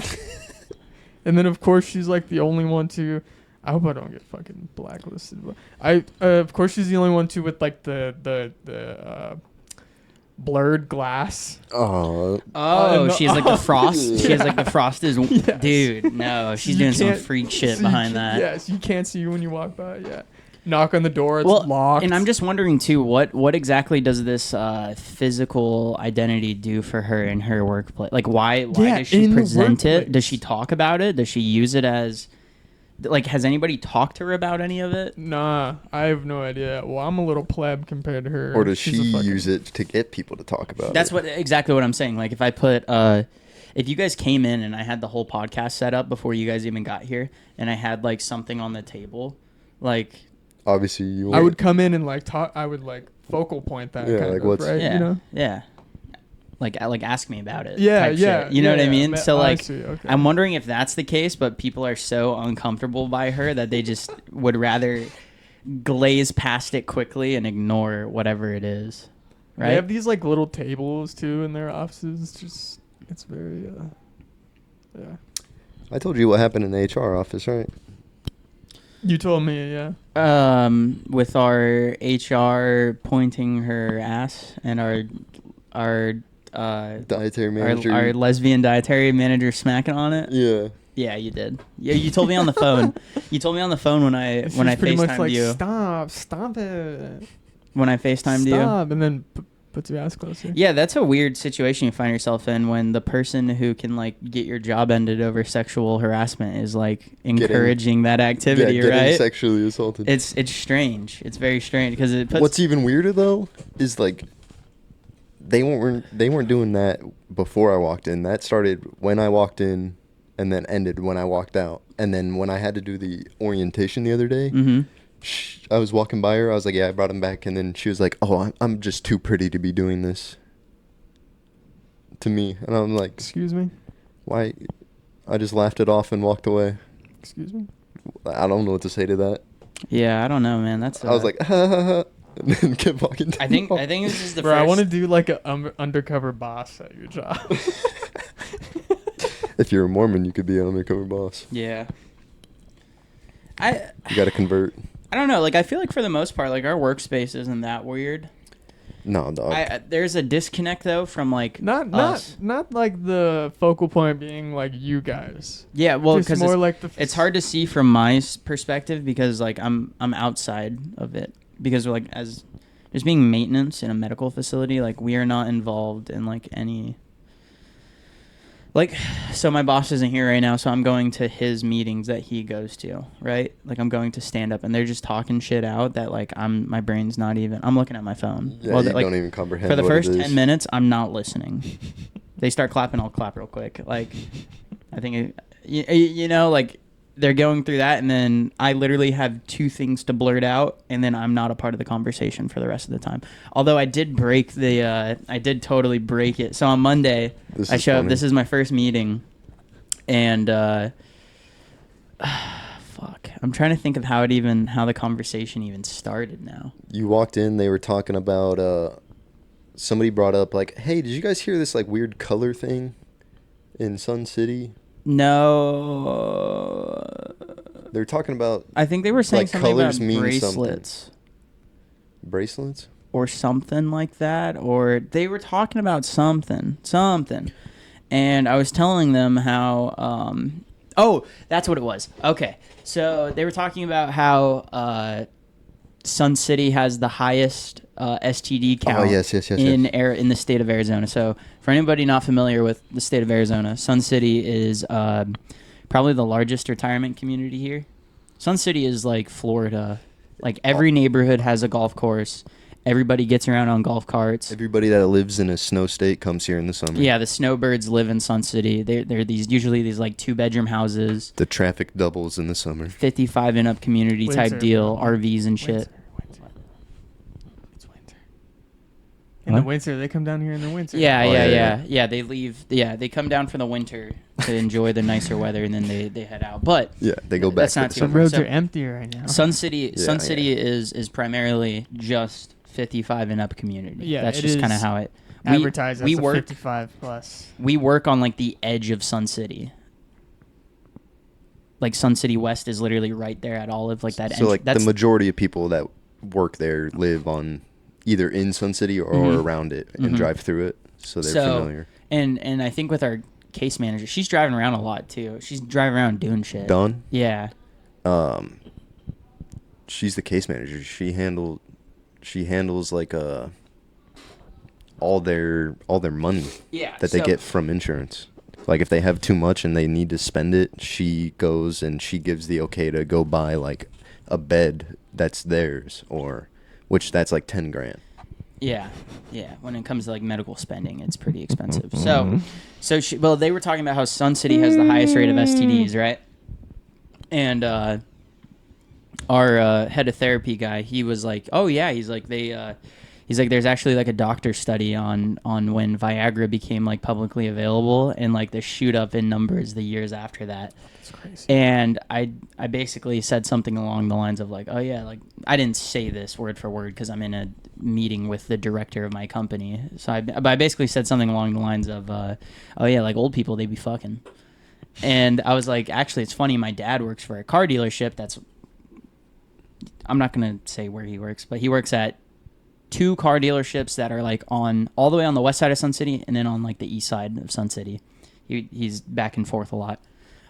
And then of course she's like the only one to. I hope I don't get fucking blacklisted. But of course, she's the only one too with like the blurred glass. Oh, she's like the frost. Yeah. She has like the frost is, yes. Dude. No, she's doing some freak shit behind that. Yes, you can't see you when you walk by. Yeah, knock on the door, it's well, locked. And I'm just wondering too, what exactly does this physical identity do for her in her workplace? Like, why does she present it? Does she talk about it? Does she use it as? Like, has anybody talked to her about any of it? Nah, I have no idea. Well, I'm a little pleb compared to her. Or does she use it to get people to talk about That's it? exactly what I'm saying. Like, if I put, if you guys came in and I had the whole podcast set up before you guys even got here, and I had like something on the table, like, obviously I would come in and like talk. I would like focal point that. Yeah, kind like of, what's right? yeah, You know? yeah. Like ask me about it. Yeah, type yeah. shit. You know what I mean? So like, okay. I'm wondering if that's the case, but people are so uncomfortable by her that they just would rather glaze past it quickly and ignore whatever it is. Right? They have these like little tables too in their offices. It's very, yeah. I told you what happened in the HR office, right? You told me, yeah. With our HR pointing her ass and our dietary manager. Our lesbian dietary manager smacking on it. Yeah. Yeah, you did. Yeah, you told me on the phone. You told me on the phone when I pretty much FaceTimed like, you. Stop it. When I FaceTimed you. Stop, and then puts your ass closer. Yeah, that's a weird situation you find yourself in when the person who can like get your job ended over sexual harassment is like encouraging that activity, getting right? sexually assaulted. It's strange. It's very strange because it puts. What's even weirder though is like they weren't doing that before I walked in. That started when I walked in, and then ended when I walked out. And then when I had to do the orientation the other day, I was walking by her. I was like, "Yeah, I brought him back." And then she was like, "Oh, I'm just too pretty to be doing this." To me, and I'm like, "Excuse me? Why?" I just laughed it off and walked away. Excuse me? I don't know what to say to that. Yeah, I don't know, man. That's. I was like, ha ha ha, and then kept walking. I think this is the Bro, first. I want to do like an undercover boss at your job. If you're a Mormon, you could be an undercover boss. Yeah. You got to convert. I don't know. Like, I feel like for the most part, like our workspace isn't that weird. No, dog. There's a disconnect though from like not like the focal point being like you guys. Yeah, well, because more like it's hard to see from my perspective because like I'm outside of it because like as there's being maintenance in a medical facility, like we are not involved in like any. Like, so my boss isn't here right now, so I'm going to his meetings that he goes to, right? Like, I'm going to stand up, and they're just talking shit out that, like, my brain's not even... I'm looking at my phone. Yeah, you don't even comprehend for the what first it is. 10 minutes, I'm not listening. They start clapping, I'll clap real quick. Like, I think, you know, like, they're going through that, and then I literally have 2 things to blurt out, and then I'm not a part of the conversation for the rest of the time. Although I did break I did totally break it. So on Monday, I show up. This is my first meeting, and fuck, I'm trying to think of how the conversation even started now. You walked in, they were talking about somebody brought up like, "Hey, did you guys hear this like weird color thing in Sun City?" No. They were talking about... I think they were saying like something colors about mean bracelets. Something. Bracelets? Or something like that. Or they were talking about something. And I was telling them how... oh, that's what it was. Okay. So they were talking about how Sun City has the highest STD count in the state of Arizona. So for anybody not familiar with the state of Arizona, Sun City is probably the largest retirement community here. Sun City is like Florida. Like every neighborhood has a golf course. Everybody gets around on golf carts. Everybody that lives in a snow state comes here in the summer. Yeah, the snowbirds live in Sun City. They're usually these like 2-bedroom houses. The traffic doubles in the summer. 55 and up community type deal, RVs and shit. In the winter, they come down here in the winter. Yeah. They leave. Yeah, they come down for the winter to enjoy the nicer weather, and then they head out. But yeah, they go back. That's not too. Some roads are empty right now. Sun City is primarily just 55 and up community. Yeah, that's just kind of how it. Advertised as 55 plus. We work on like the edge of Sun City. Like Sun City West is literally right there at Olive, like that. So like the majority of people that work there live on either in Sun City or around it and drive through it, so they're familiar. And I think with our case manager, she's driving around a lot too. She's driving around doing shit. Dawn? Yeah. She's the case manager. She handles like all their money that they get from insurance. Like if they have too much and they need to spend it, she goes and she gives the okay to go buy like a bed that's theirs, or which that's like $10,000. Yeah. When it comes to like medical spending, it's pretty expensive. So they were talking about how Sun City has the highest rate of STDs, right? And our head of therapy guy, he was like, "Oh yeah," he's like, "There's actually like a doctor study on when Viagra became like publicly available and like the shoot up in numbers the years after that." That's crazy. And I basically said something along the lines of like, "Oh yeah," like I didn't say this word for word because I'm in a meeting with the director of my company. So I basically said something along the lines of, "Oh yeah, like old people, they be fucking." And I was like, actually, it's funny. My dad works for a car dealership. I'm not gonna say where he works, but he works at 2 car dealerships that are like on all the way on the west side of Sun City and then on like the east side of Sun City. He's back and forth a lot.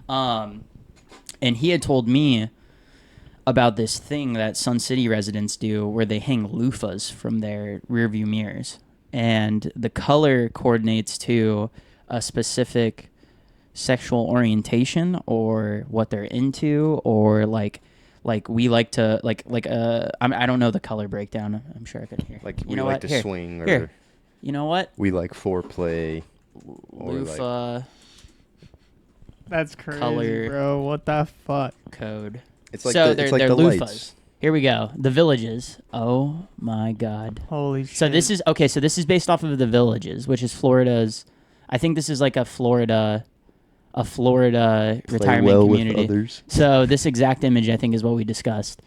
And he had told me about this thing that Sun City residents do where they hang loofahs from their rearview mirrors. and the color coordinates to a specific sexual orientation or what they're into, or like we like to I don't know the color breakdown. I'm sure I could hear. Like you we know like what? to Here. swing, or Here. You know what? we like foreplay. Or Loofah That's crazy, Color. bro. What the fuck? code. It's like so the, they're it's like they're the loofahs. lights. Here we go. The Villages. Oh my god. Holy shit. So this is okay. So this is based off of The Villages, which is Florida's. I think this is like a Florida Play retirement well community. with others. So this exact image, I think, is what we discussed.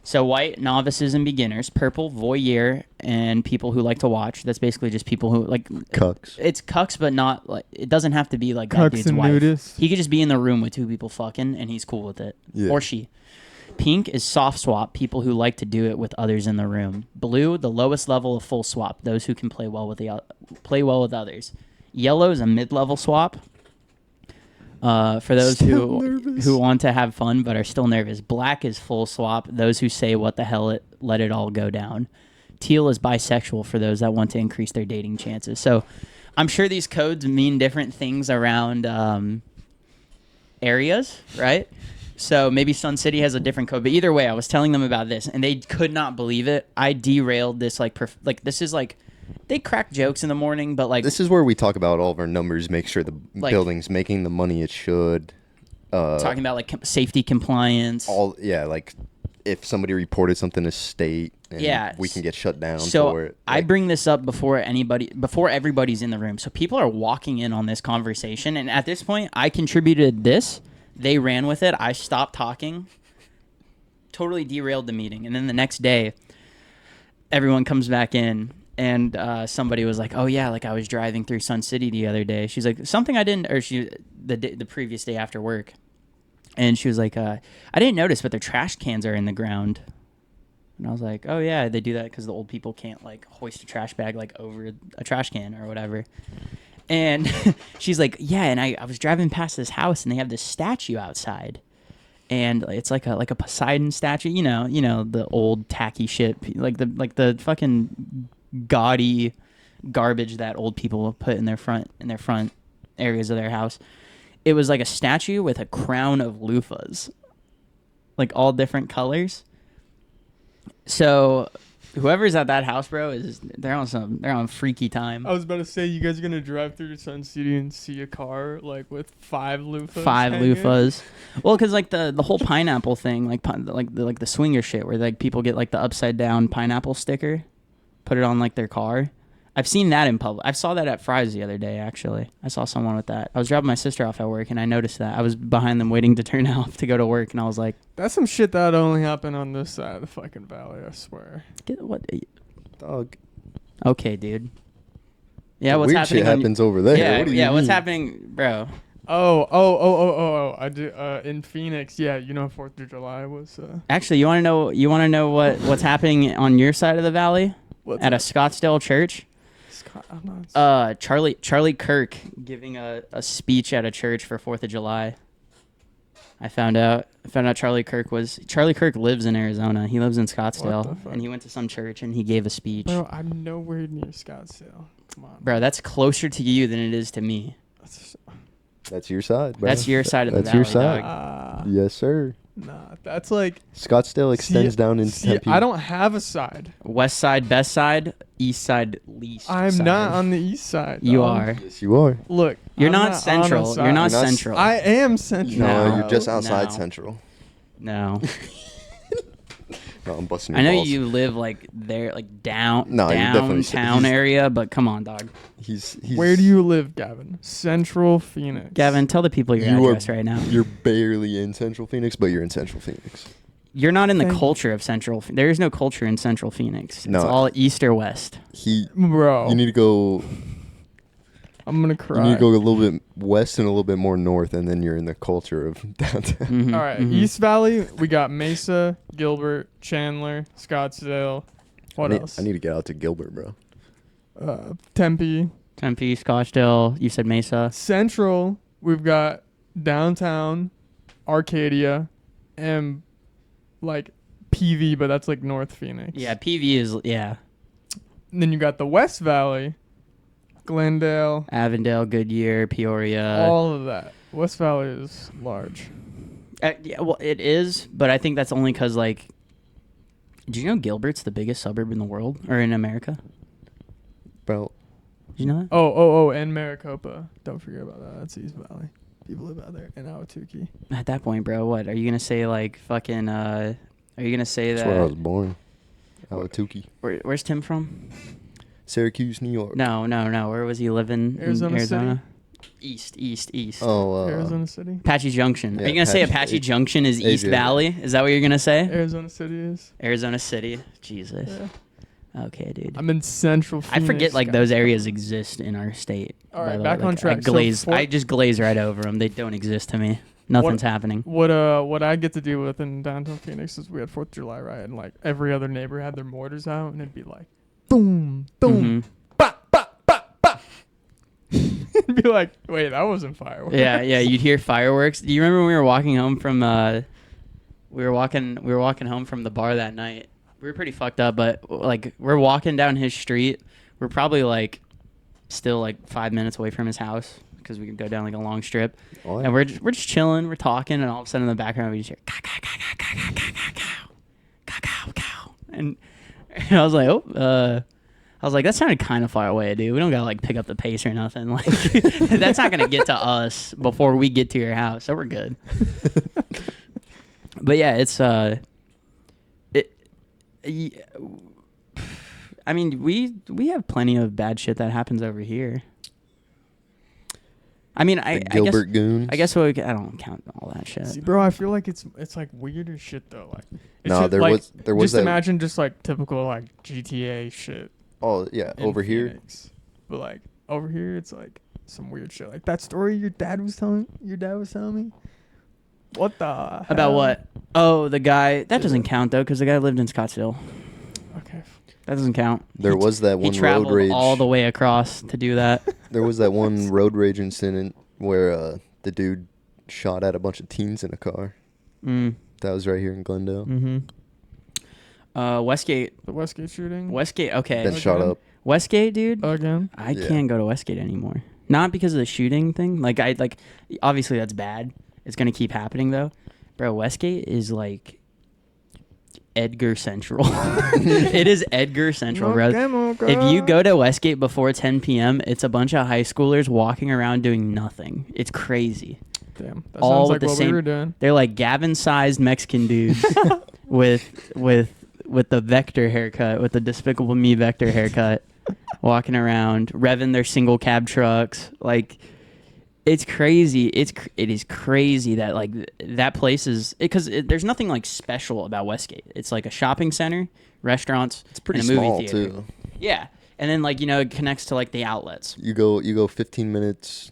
So white, novices and beginners. Purple, voyeur, and people who like to watch. That's basically just people who like. Cucks. It's cucks, but not like it doesn't have to be like that Cucks dude's and wife. nudists. He could just be in the room with two people fucking, and he's cool with it, Yeah. or she. Pink is soft swap, people who like to do it with others in the room. Blue, the lowest level of full swap, those who can play well with others. Yellow is a mid-level swap. For those Still nervous. who want to have fun but are still nervous. Black is full swap, those who say what the hell let it all go down. Teal is bisexual for those that want to increase their dating chances. So I'm sure these codes mean different things around areas, right? So maybe Sun City has a different code, but either way, I was telling them about this, and they could not believe it. I derailed this like this is like they crack jokes in the morning, but like This is where we talk about all of our numbers, make sure the Like- building's making the money it should. talking about like safety compliance. Like if somebody reported something to state, and Yeah, we can get shut down So for it. I Like, bring this up before everybody's in the room. So people are walking in on this conversation, and at this point, I contributed this. They ran with it. I stopped talking. Totally derailed the meeting, and then the next day, everyone comes back in, and somebody was like, "Oh yeah, like I was driving through Sun City the other day." She's like, "Something I didn't," or the previous day after work, and she was like, "I didn't notice, but their trash cans are in the ground." And I was like, "Oh yeah, they do that because the old people can't like hoist a trash bag like over a trash can or whatever." And she's like, "Yeah," and I was driving past this house, and they have this statue outside, and it's like a Poseidon statue, you know the old tacky shit, like the fucking gaudy garbage that old people put in their front areas of their house. It was like a statue with a crown of loofahs, like all different colors. So whoever's at that house, bro, they're on freaky time. I was about to say, you guys are gonna drive through Sun City and see a car like with 5 loofahs. Five hanging? loofahs. Well, because like the whole pineapple thing, like the swinger shit, where like people get like the upside down pineapple sticker, put it on like their car. I've seen that in public. I saw that at Fry's the other day, actually. I saw someone with that. I was dropping my sister off at work, and I noticed that. I was behind them waiting to turn off to go to work, and I was like, That's some shit that only happened on this side of the fucking valley, I swear. what? dog. Okay, dude. Yeah, what's Weird happening? shit happens over there. Yeah, What do you yeah. What's mean? happening, bro? Oh. I do. In Phoenix, yeah, you know, 4th of July was. Actually, you want to know what's happening on your side of the valley What's at a that? Scottsdale church? I'm not. Charlie Kirk giving a speech at a church for 4th of July. I found out Charlie Kirk lives in Arizona. He lives in What the Scottsdale, fuck? and he went to some church and he gave a speech. Bro, I'm nowhere near Scottsdale. Come on. Bro, that's closer to you than it is to me. That's your side, bro. That's your side of the That's your valley, side. dog. Yes, sir. Nah, that's like. Scottsdale extends down into See, Tempe. I don't have a side. West side, best side. East side, least. I'm side. not on the east side. You dog. are. Yes, you are. Look, You're I'm not on a central. side. You're not You're not central. I am central. No, No, you're just outside no. Central. No. No, I'm busting your I know balls. you live like there, like No, you're definitely- downtown he's- area, but come on, dog. He's Where do you live, Gavin? Central Phoenix. Gavin, tell the people your You are- address right now. You're barely in Central Phoenix, but you're in Central Phoenix. You're not in the Thank- culture of Central. There is no culture in Central Phoenix. It's No. all east or west. Bro, You need to go. I'm gonna You cry. need to go a little bit west and a little bit more north, and then you're in the culture of downtown. Mhm, All right, mhm. East Valley, we got Mesa, Gilbert, Chandler, Scottsdale. What else? I need to get out to Gilbert, bro. Tempe. Tempe, Scottsdale. You said Mesa. Central, we've got downtown, Arcadia, and like PV, but that's like North Phoenix. Yeah, PV is And then you got the West Valley, Glendale, Avondale, Goodyear, Peoria. all of that. West Valley is large. Yeah, well, it is, but I think that's only because, like, do you know Gilbert's the biggest suburb in the world or in America? Bro, Did you know that? Oh, and Maricopa. Don't forget about that. That's East Valley. People live out there. And Ahwatukee. At that point, bro, what are you gonna say? Like, fucking. Are you gonna say that's that? where I was born. Ahwatukee. Where's Tim from? Syracuse, New York. No. Where was he living? Arizona in Arizona? City. East. Oh, Arizona City. Apache Junction. Yeah, Are you gonna say Apache- Apache Junction is East AJ. Valley? Is that what you're gonna say? Arizona City is. Arizona City. Jesus. Yeah. Okay, dude. I'm in Central I Phoenix. forget like guys. those areas exist in our state. All by right, the back way. on Like, track. I So glaze. for- I just glaze right over them. They don't exist to me. Nothing's happening. What I get to deal with in downtown Phoenix is we had 4th of July riot, and like every other neighbor had their mortars out, and it'd be like, boom, boom, Mhm. ba ba ba ba. It'd be like, wait, that wasn't fireworks. Yeah. You'd hear fireworks. Do you remember when we were walking home from? We were walking home from the bar that night. We were pretty fucked up, but like we're walking down his street. We're probably like still like 5 minutes away from his house because we could go down like a long strip. Oh, And we're just chilling, we're talking, and all of a sudden in the background we just hear cow, cow, cow, cow, cow, cow, cow, cow, cow, cow, cow. And I was like, that sounded kind of far away, dude. We don't gotta like pick up the pace or nothing. Like that's not gonna get to us before we get to your house, so we're good. But yeah, it's I mean, we have plenty of bad shit that happens over here. I mean, I Gilbert Goons. guess I don't count all that shit. See, bro, I feel like it's like weird as shit though. Like, it's No, just, there like, was just that- imagine just like typical like GTA shit. Oh yeah, in over here. Phoenix. But like over here, it's like some weird shit. Like that story your dad was telling me. What the? About hell? what? Oh, the guy. That doesn't count though, because the guy lived in Scottsdale. Okay. That doesn't count. There was that one He road traveled rage. all the way across to do that. There was that one road rage incident where the dude shot at a bunch of teens in a car. Mm. That was right here in Glendale. Mm-hmm. Westgate. The Westgate shooting. Westgate. Okay. Then shot up. Westgate, dude. Again. I Yeah. can't go to Westgate anymore. Not because of the shooting thing. Like obviously that's bad. It's gonna keep happening though. Bro, Westgate is like Edgar Central. It is Edgar Central, bro. If you go to Westgate before 10 p.m., it's a bunch of high schoolers walking around doing nothing. It's crazy. Damn. That all sounds with like the what same. we were doing. They're like Gavin-sized Mexican dudes with the Vector haircut, with the Despicable Me Vector haircut, walking around, revving their single cab trucks. Like, it's crazy. It is crazy that like that place is because there's nothing like special about Westgate. It's like a shopping center, restaurants, It's pretty and a movie small theater. too. Yeah, and then like it connects to like the outlets. You go 15 minutes.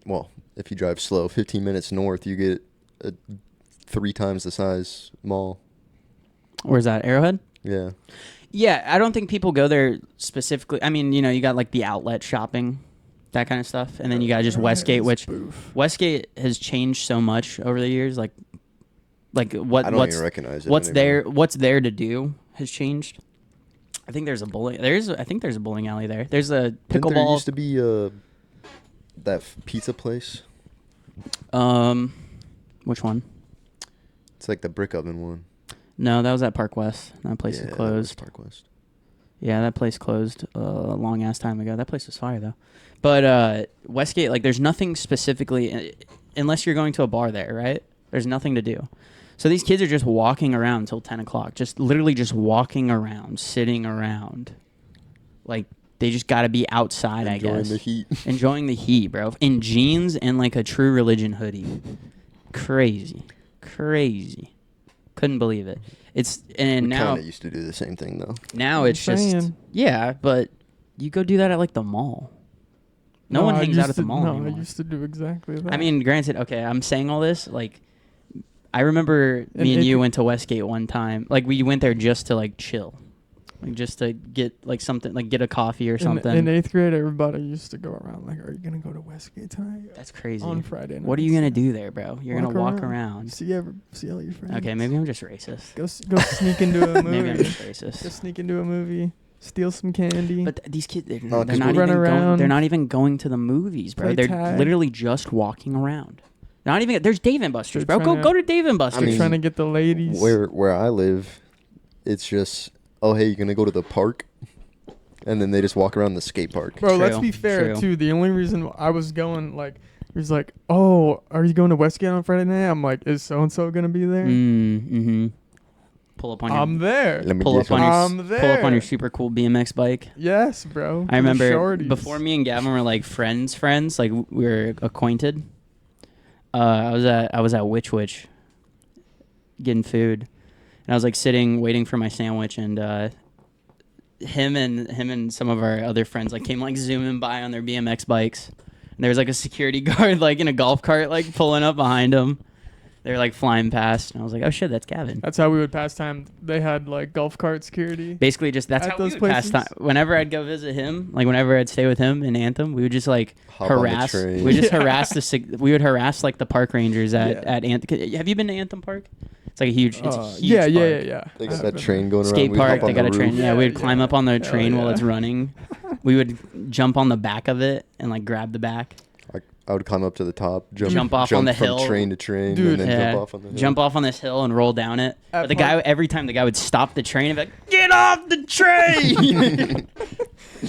Well, if you drive slow, 15 minutes north, you get a 3 times the size mall. Where's that? Arrowhead? Yeah. Yeah, I don't think people go there specifically. I mean, you got like the outlet shopping, that kind of stuff, and then you got just Westgate, which Westgate has changed so much over the years. Like I don't what's even recognize it. what's anymore. what's there to do has changed. I think there's a bowling. I think there's a bowling alley there. There's a Didn't there pickleball. used to be that pizza place. Which one? It's like the brick oven one. No, that was at Park West. That place Yeah, is that was closed. Park West. Yeah, that place closed a long ass time ago. That place was fire though. But Westgate, like, there's nothing specifically unless you're going to a bar there, right? There's nothing to do. So these kids are just walking around until 10 o'clock, just literally just walking around, sitting around. Like, they just got to be outside, I guess. Enjoying the heat. Enjoying the heat, bro. In jeans and like a True Religion hoodie. Crazy. Couldn't believe it. And We now kind of used to do the same thing though. now it's just saying. yeah, but you go do that at like the mall. No one I hangs out used at the to- mall No, anymore. I used to do exactly that. I mean, granted, okay, I'm saying all this like I remember me and it- you went to Westgate one time. Like we went there just to like chill. Like just to get like something, like get a coffee or something. In 8th grade, everybody used to go around like, "Are you gonna go to Westgate tonight?" That's crazy. On Friday What are you gonna do there, bro? You're gonna walk around. See all your friends. Okay, maybe I'm just racist. Go sneak into a movie. Maybe I'm just Go racist. sneak into a movie. steal some candy. But these kids, they're, Oh, they're 'cause not we run even going. around, They're not even going to the movies, bro. play They're tag. literally just walking around. Not even. There's Dave and Buster's, They're bro. trying Go to Dave and Buster's. I mean, trying to get the ladies. Where I live, it's just, oh hey, you're gonna go to the park, and then they just walk around the skate park. Bro, let's True, be fair true. too. The only reason I was going, like, he was like, "Oh, are you going to Westgate on Friday night?" I'm like, "Is so and so gonna be there?" Mm-hmm. Pull up on your. I'm there. Let me Pull guess up on what- your. I'm Pull up on your there. super cool BMX bike. Yes, bro. I remember Shorties. before me and Gavin were like friends, like we were acquainted. I was at Witch Witch getting food, and I was like sitting waiting for my sandwich, and him and some of our other friends like came like zooming by on their BMX bikes, and there was like a security guard like in a golf cart like pulling up behind him. They were like flying past, and I was like, "Oh shit, that's Gavin." That's how we would pass time. They had like golf cart security. Basically, just that's At how we those would pass places? time. Whenever I'd go visit him, like whenever I'd stay with him in Anthem, we would just like Hop on the harass. train. We just Yeah. we would harass like the park rangers at Yeah. at Anthem. Have you been to Anthem Park? It's like a huge. It's a huge yeah, park. yeah. They I got have that been train going around. Skate we'd park. hop on They got the a train. roof. Yeah, we'd climb up on the Hell train while yeah. it's running. We would jump on the back of it and like grab the back. I would climb up to the top, Jump off on the from hill. train to train, Dude, and then Yeah. jump off on the hill. Jump off on this hill and roll down it. At But the park- guy, every time the guy would stop the train and be like, "Get off the train!"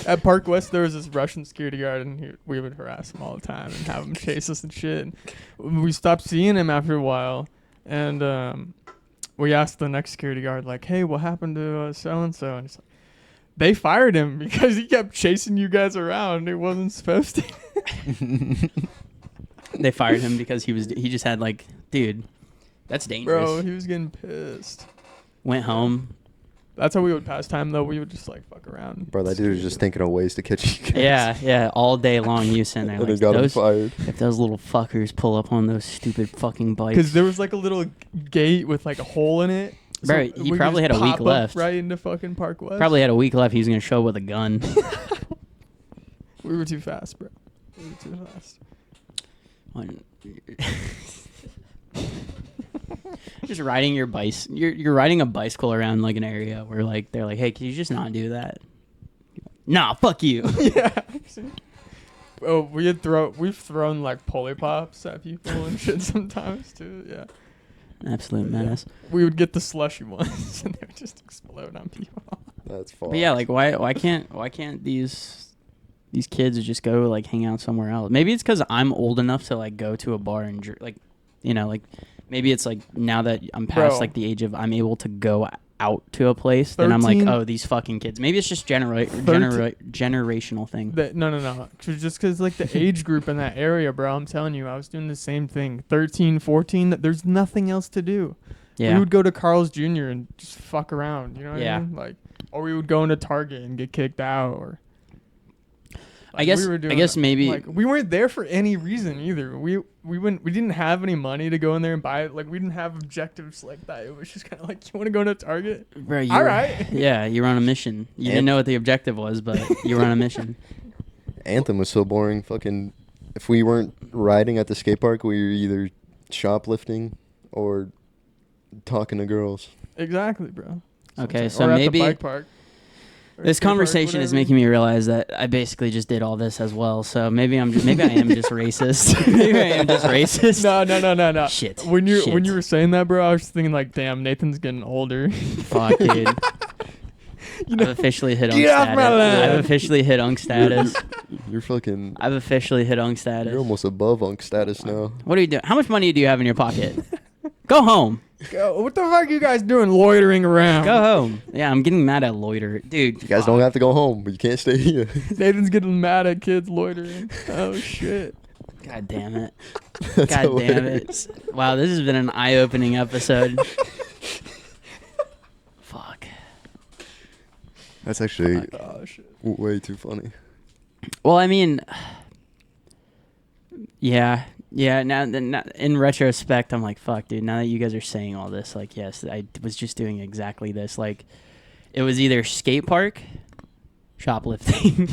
At Park West, there was this Russian security guard, and we would harass him all the time and have him chase us and shit. And we stopped seeing him after a while, and we asked the next security guard, like, "Hey, what happened to so and so?" And he's like, "They fired him because he kept chasing you guys around. It wasn't supposed to." They fired him because he just had like, dude, that's dangerous. Bro, he was getting pissed. Went home. That's how we would pass time, though. We would just like fuck around. Bro, that dude was just thinking of ways to catch you guys. Yeah, all day long you sitting there And like it got him those, fired. if those little fuckers pull up on those stupid fucking bikes. Because there was like a little gate with like a hole in it. Bro, we he could probably just had a week pop up left. Right into fucking Park West. Probably had a week left. He was gonna show up with a gun. We were too fast, bro. We were too fast. Just riding your you're riding a bicycle around like an area where like they're like, hey, can you just not do that? Nah, fuck you. Yeah. Oh, we've thrown like Polly Pops at people and shit sometimes too. Yeah. Absolute menace. We would get the slushy ones and they would just explode on people. That's far. But yeah, like why can't these kids just go like hang out somewhere else? Maybe it's because I'm old enough to like go to a bar and like, you know, like maybe it's like now that I'm past Bro. like the age of I'm able to go out to a place, then I'm like, 13 oh, these fucking kids. Maybe it's just generational thing. No. Just because like the age group in that area, bro. I'm telling you, I was doing the same thing. 13, 14. There's nothing else to do. Yeah. We would go to Carl's Jr. and just fuck around. You know what Yeah. I mean? Like, or we would go into Target and get kicked out. Or I guess maybe like we weren't there for any reason either. We didn't have any money to go in there and buy it. Like we didn't have objectives like that. It was just kind of like, you want to go to Target? Bro, All right. Yeah, you were on a mission. You didn't know what the objective was, but you were on a mission. Anthem was so boring. Fucking, if we weren't riding at the skate park, we were either shoplifting or talking to girls. Exactly, bro. Okay, Sometimes. so Or at the maybe bike park. Or this skate park, conversation is whatever. making me realize that I basically just did all this as well. So maybe I am just racist. Maybe I am just racist. No. Shit. When you Shit. were saying that, bro, I was thinking like, damn, Nathan's getting older. Fuck, dude. I've officially hit unk Get off status. my land. I've officially hit unk status. You're fucking. I've officially hit unk status. You're almost above unk status now. What are you doing? How much money do you have in your pocket? Go home. Go, what the fuck are you guys doing loitering around? Go home. Yeah, I'm getting mad at loiter. Dude. You guys don't have to go home, but you can't stay here. Nathan's getting mad at kids loitering. Oh shit. God damn it. That's God damn hilarious. it. Wow, this has been an eye-opening episode. Fuck. That's actually Oh shit. way too funny. Well, I mean, yeah. Now, in retrospect, I'm like, fuck, dude. Now that you guys are saying all this, like, yes, I was just doing exactly this. Like, it was either skate park, shoplifting,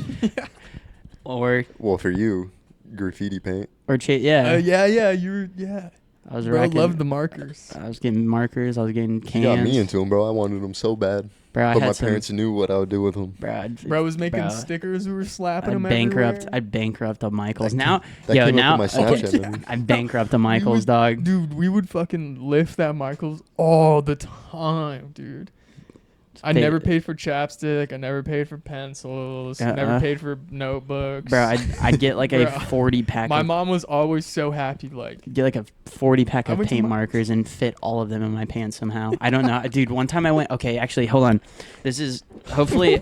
or Well, for you, graffiti paint. yeah. Yeah. You were, yeah. I was Bro, racking. loved the markers. I was getting markers. I was getting You cans. got me into them, bro. I wanted them so bad. Bro, I But had my some, parents knew what I would do with them. Bro was making bro, stickers. We were slapping I'd them bankrupt. everywhere. I'd bankrupt a Michaels. That Now, that yo, came up now, with my Snapchat memory. I bankrupt a We Michaels, would- dog. Dude, we would fucking lift that Michaels all the time, dude. I Pay- never paid for chapstick. I never paid for pencils. Never paid for notebooks. Bro, I'd get like a Bro. 40 pack. My of, mom was always so happy. Like, get like a 40 pack I of went to paint my- markers and fit all of them in my pants somehow. I don't know, dude. One time I went. Okay, actually, hold on. This is hopefully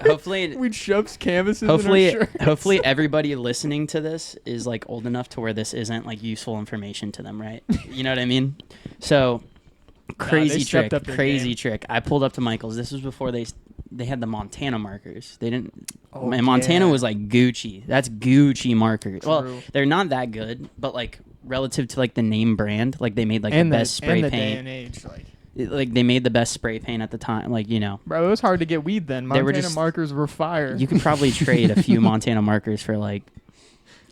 we'd shove canvases. hopefully in our shirts. hopefully everybody listening to this is like old enough to where this isn't like useful information to them, right? You know what I mean? So crazy stepped trick, up their crazy game. trick. I pulled up to Michael's. This was before they had the Montana markers. They didn't. Oh, and Montana yeah. was like Gucci. That's Gucci markers. Well, True. they're not that good, but like relative to like the name brand, like they made like and the best spray and the day paint. and age, like. Like they made the best spray paint at the time. Like, you know, Bro, it was hard to get weed then. They were Montana just- markers were fire. you could probably trade a few Montana markers for like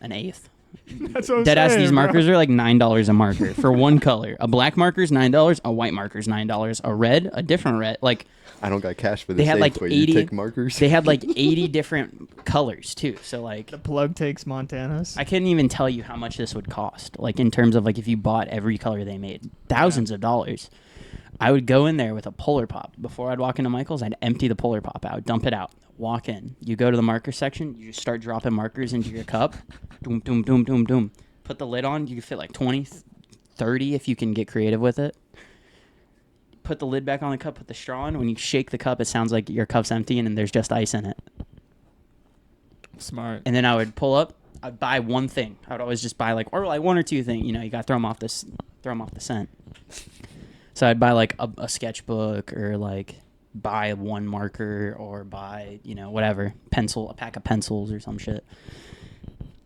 an eighth. That's what I'm Deadass, saying, these bro. markers are like $9 a marker for one color. A black marker's $9, a white marker's $9, a red, a different red. Like I don't got cash for They this. had, like, but 80 you take markers. they had like 80 different colors too. So like The plug takes Montana's. I couldn't even tell you how much this would cost. Like in terms of like if you bought every color they made, thousands of dollars. I would go in there with a Polar Pop. Before I'd walk into Michael's, I'd empty the Polar Pop out, dump it out, walk in. You go to the marker section, you just start dropping markers into your cup. Doom, doom, doom, doom, doom. Put the lid on. You can fit like 20, 30 if you can get creative with it. Put the lid back on the cup, put the straw in. When you shake the cup, it sounds like your cup's empty and there's just ice in it. Smart. And then I would pull up. I'd buy one thing. I would always just buy like one or two things. You know, you got to throw them off the scent. So I'd buy like a sketchbook or like buy one marker or buy, you know, whatever, a pack of pencils or some shit.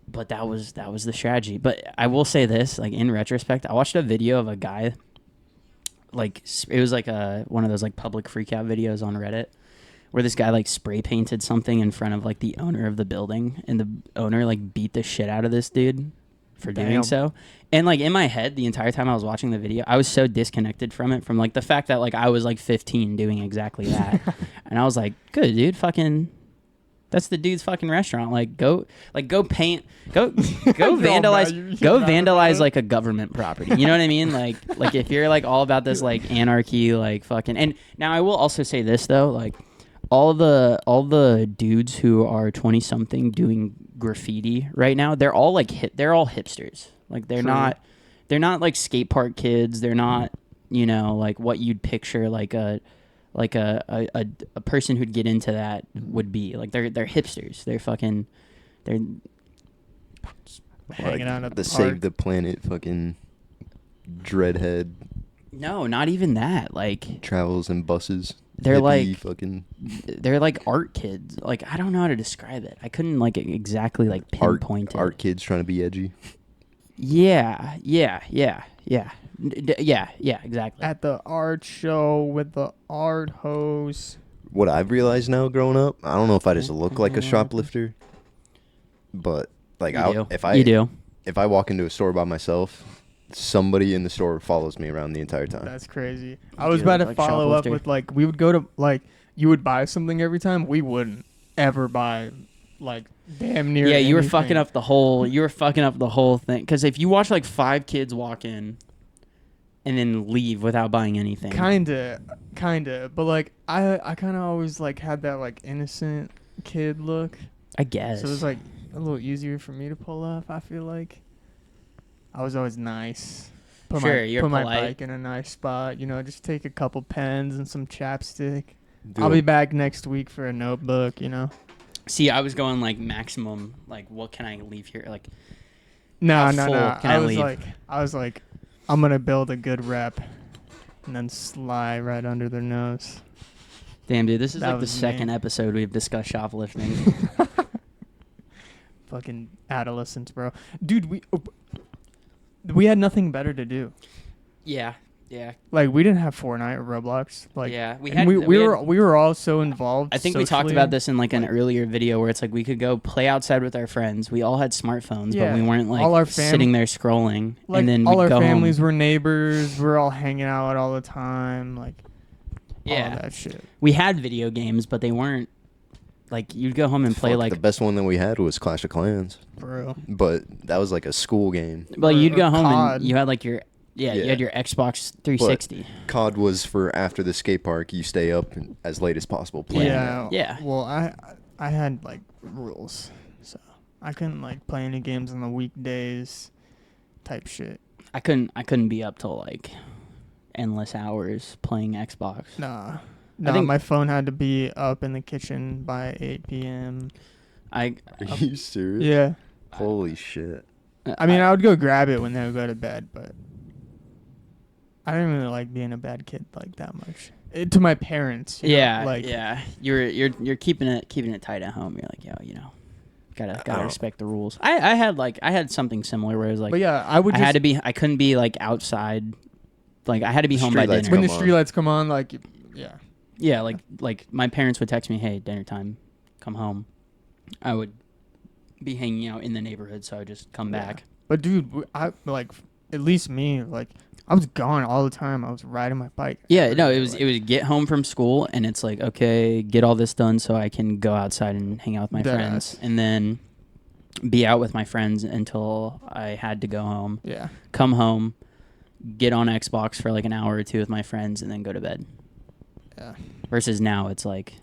But that was the strategy. But I will say this, like in retrospect, I watched a video of a guy, like it was like one of those like public freakout videos on Reddit, where this guy like spray painted something in front of like the owner of the building, and the owner like beat the shit out of this dude for doing Damn. so. And like in my head the entire time I was watching the video, I was so disconnected from it, from like the fact that like I was like 15 doing exactly that. And I was like, good dude, fucking that's the dude's fucking restaurant. Like go paint, go vandalize, you're go mad about vandalize it? like a government property. You know what I mean? Like if you're like all about this like anarchy, like fucking. And now I will also say this though, like all the dudes who are 20 something doing graffiti right now, they're all like they're all hipsters. Like they're True. not like skate park kids. They're not, you know, like what you'd picture like a person who'd get into that would be. Like they're hipsters. They're Hanging out at the the Save park. the Planet fucking dreadhead no, not even that. Like travels in buses. They're hippie like- fucking they're like art kids. Like I don't know how to describe it. I couldn't like exactly like pinpoint it. art kids trying to be edgy. Yeah, exactly. At the art show with the art hose. What I've realized now growing up, I don't know if I just look like a shoplifter, but like You do. if I walk into a store by myself, somebody in the store follows me around the entire time. That's crazy. I was do about look to like follow up shoplifter. with like we would go to like you would buy something every time. We wouldn't ever buy like damn near. Yeah, you were anything. fucking up the whole thing. Because if you watch like 5 kids walk in and then leave without buying anything, Kinda, but like I kind of always like had that like innocent kid look, I guess. so it was like a little easier for me to pull off. I feel like I was always nice. Put Sure, my, you're put my polite. bike in a nice spot. You know, just take a couple pens and some chapstick. Do I'll a- be back next week for a notebook. You know. See, I was going like maximum. Like, what can I leave here? Like, No. How full can I leave? I was like, I'm gonna build a good rep, and then slide right under their nose. damn, dude, this is That like the was me. second episode we've discussed shoplifting. Fucking adolescents, bro. Dude, we had nothing better to do. Yeah. Yeah. Like we didn't have Fortnite or Roblox. Like Yeah, we and had- we we had- were all so involved. I think we talked socially. about this in like an earlier video where it's like we could go play outside with our friends. We all had smartphones, but Yeah, we weren't like all our sitting there scrolling. Like and then all we'd our go families home. were neighbors. We're all hanging out all the time. Like all Yeah. of that shit. We had video games, but they weren't like you'd go home and play Fuck, like the best one that we had was Clash of Clans, Bro. but that was like a school game. Well, you'd go home COD. and you had like your you Yeah. had your Xbox 360. COD was for after the skate park. You stay up as late as possible playing. Yeah. Yeah. Well, I had like rules, so I couldn't like play any games on the weekdays, type shit. I couldn't be up till like endless hours playing Xbox. Nah. No, think- my phone had to be up in the kitchen by 8 p.m. Are you serious? Yeah. Holy shit. I mean, I would go grab it when they would go to bed, but I didn't really like being a bad kid like that much. To my parents. you know, Yeah, like, yeah. You're keeping it tight at home. You're like, yo, gotta respect the rules. I had something similar where it was like, But yeah, I would. I couldn't be like outside. Like I had to be home by Streetlights dinner. when the come on. streetlights come on, like, yeah. Yeah, like my parents would text me, hey, dinner time, come home. I would be hanging out in the neighborhood, so I would just come back. But dude, I like at least me, like I was gone all the time. I was riding my bike. Yeah, no, it was Like, get home from school and it's like, okay, get all this done so I can go outside and hang out with my friends, Deadass. and then be out with my friends until I had to go home. Yeah. Come home, get on Xbox for like an hour or two with my friends, and then go to bed. Yeah. Versus now, it's like,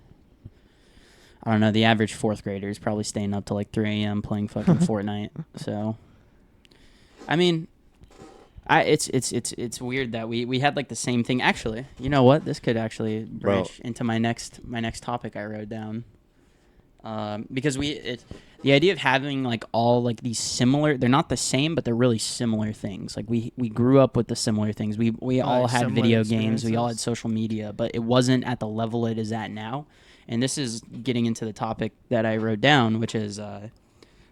I don't know, the average fourth grader is probably staying up till like 3 a.m. playing fucking Fortnite. So, I mean, it's weird that we had like the same thing. Actually, you know what? This could actually branch into my next topic I wrote down. Because the idea of having like all like these similar, they're not the same, but they're really similar things. Like we grew up with the similar things. We all had similar video games. We all had experiences. social media, but it wasn't at the level it is at now. And this is getting into the topic that I wrote down, which is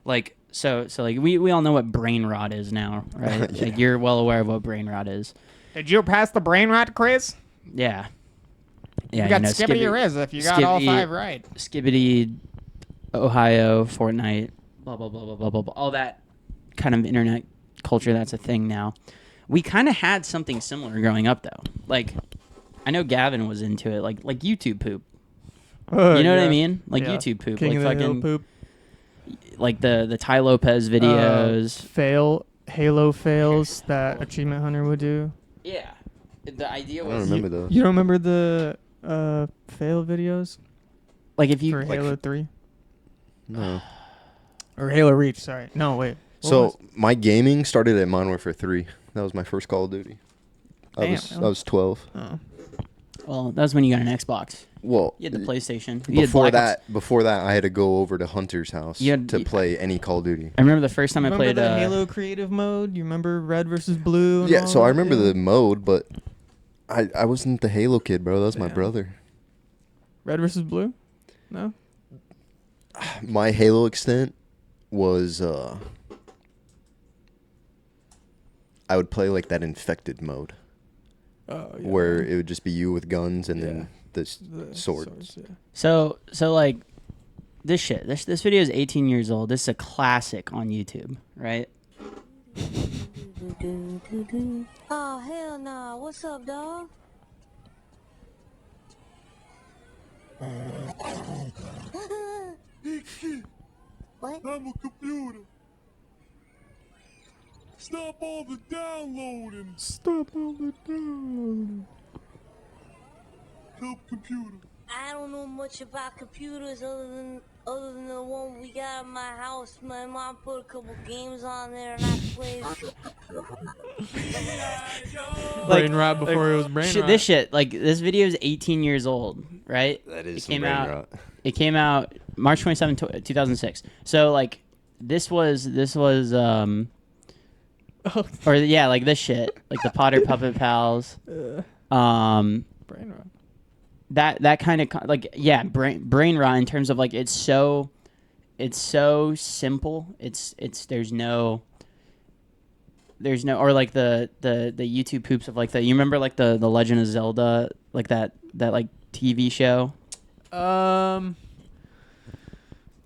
like so like we all know what brain rot is now, right? Yeah. Like you're well aware of what brain rot is. Did you pass the brain rot quiz? Yeah. Yeah, You got know, Skippy or Riz if you got all 5 right. Skibbity, Ohio, Fortnite, blah, blah, blah, blah, blah, blah, blah. All that kind of internet culture that's a thing now. We kind of had something similar growing up, though. Like, I know Gavin was into it, like YouTube poop. You know what I mean? Like Yeah. YouTube poop. King like of the Hill fucking, poop. like the Ty Lopez videos. Halo fails that Achievement Hunter would do. Yeah. The idea I was... don't remember those. You don't remember the fail videos Like, if you... for Halo 3? No. Or Halo Reach, sorry. No, wait. What So was- my gaming started at Modern Warfare 3. That was my first Call of Duty. I Damn. was 12. Oh. Well, that was when you got an Xbox. Well, You had the PlayStation. You had before Black Ops. before that, I had to go over to Hunter's house You had- to play any Call of Duty. I remember the first time I Remember played... the Halo creative mode? You remember red versus blue? And Yeah, all so I that? remember Yeah. the mode, but I wasn't the Halo kid, bro. That was my Yeah. brother. Red versus blue? No? My Halo extent was I would play like that infected mode Oh, yeah. where it would just be you with guns and Yeah. then the swords. yeah. So like this shit. This video is 18 years old. This is a classic on YouTube, right? Oh, hell nah. What's up, dog? What? I'm a computer. Stop all the downloading. Stop all the down. Help computer. I don't know much about computers other than the one we got in my house. My mom put a couple games on there and I played. Brain rot before it was brain rot. This shit, like this video is 18 years old, right? That is It some came brain out. rot. It came out March 27, 2006. So like this was or yeah, like this shit, like the Potter Puppet Pals. Brain rot. That kind of like yeah, brain rot in terms of like it's so simple. It's there's no or like the YouTube poops of like you remember like the Legend of Zelda, like that like TV show. I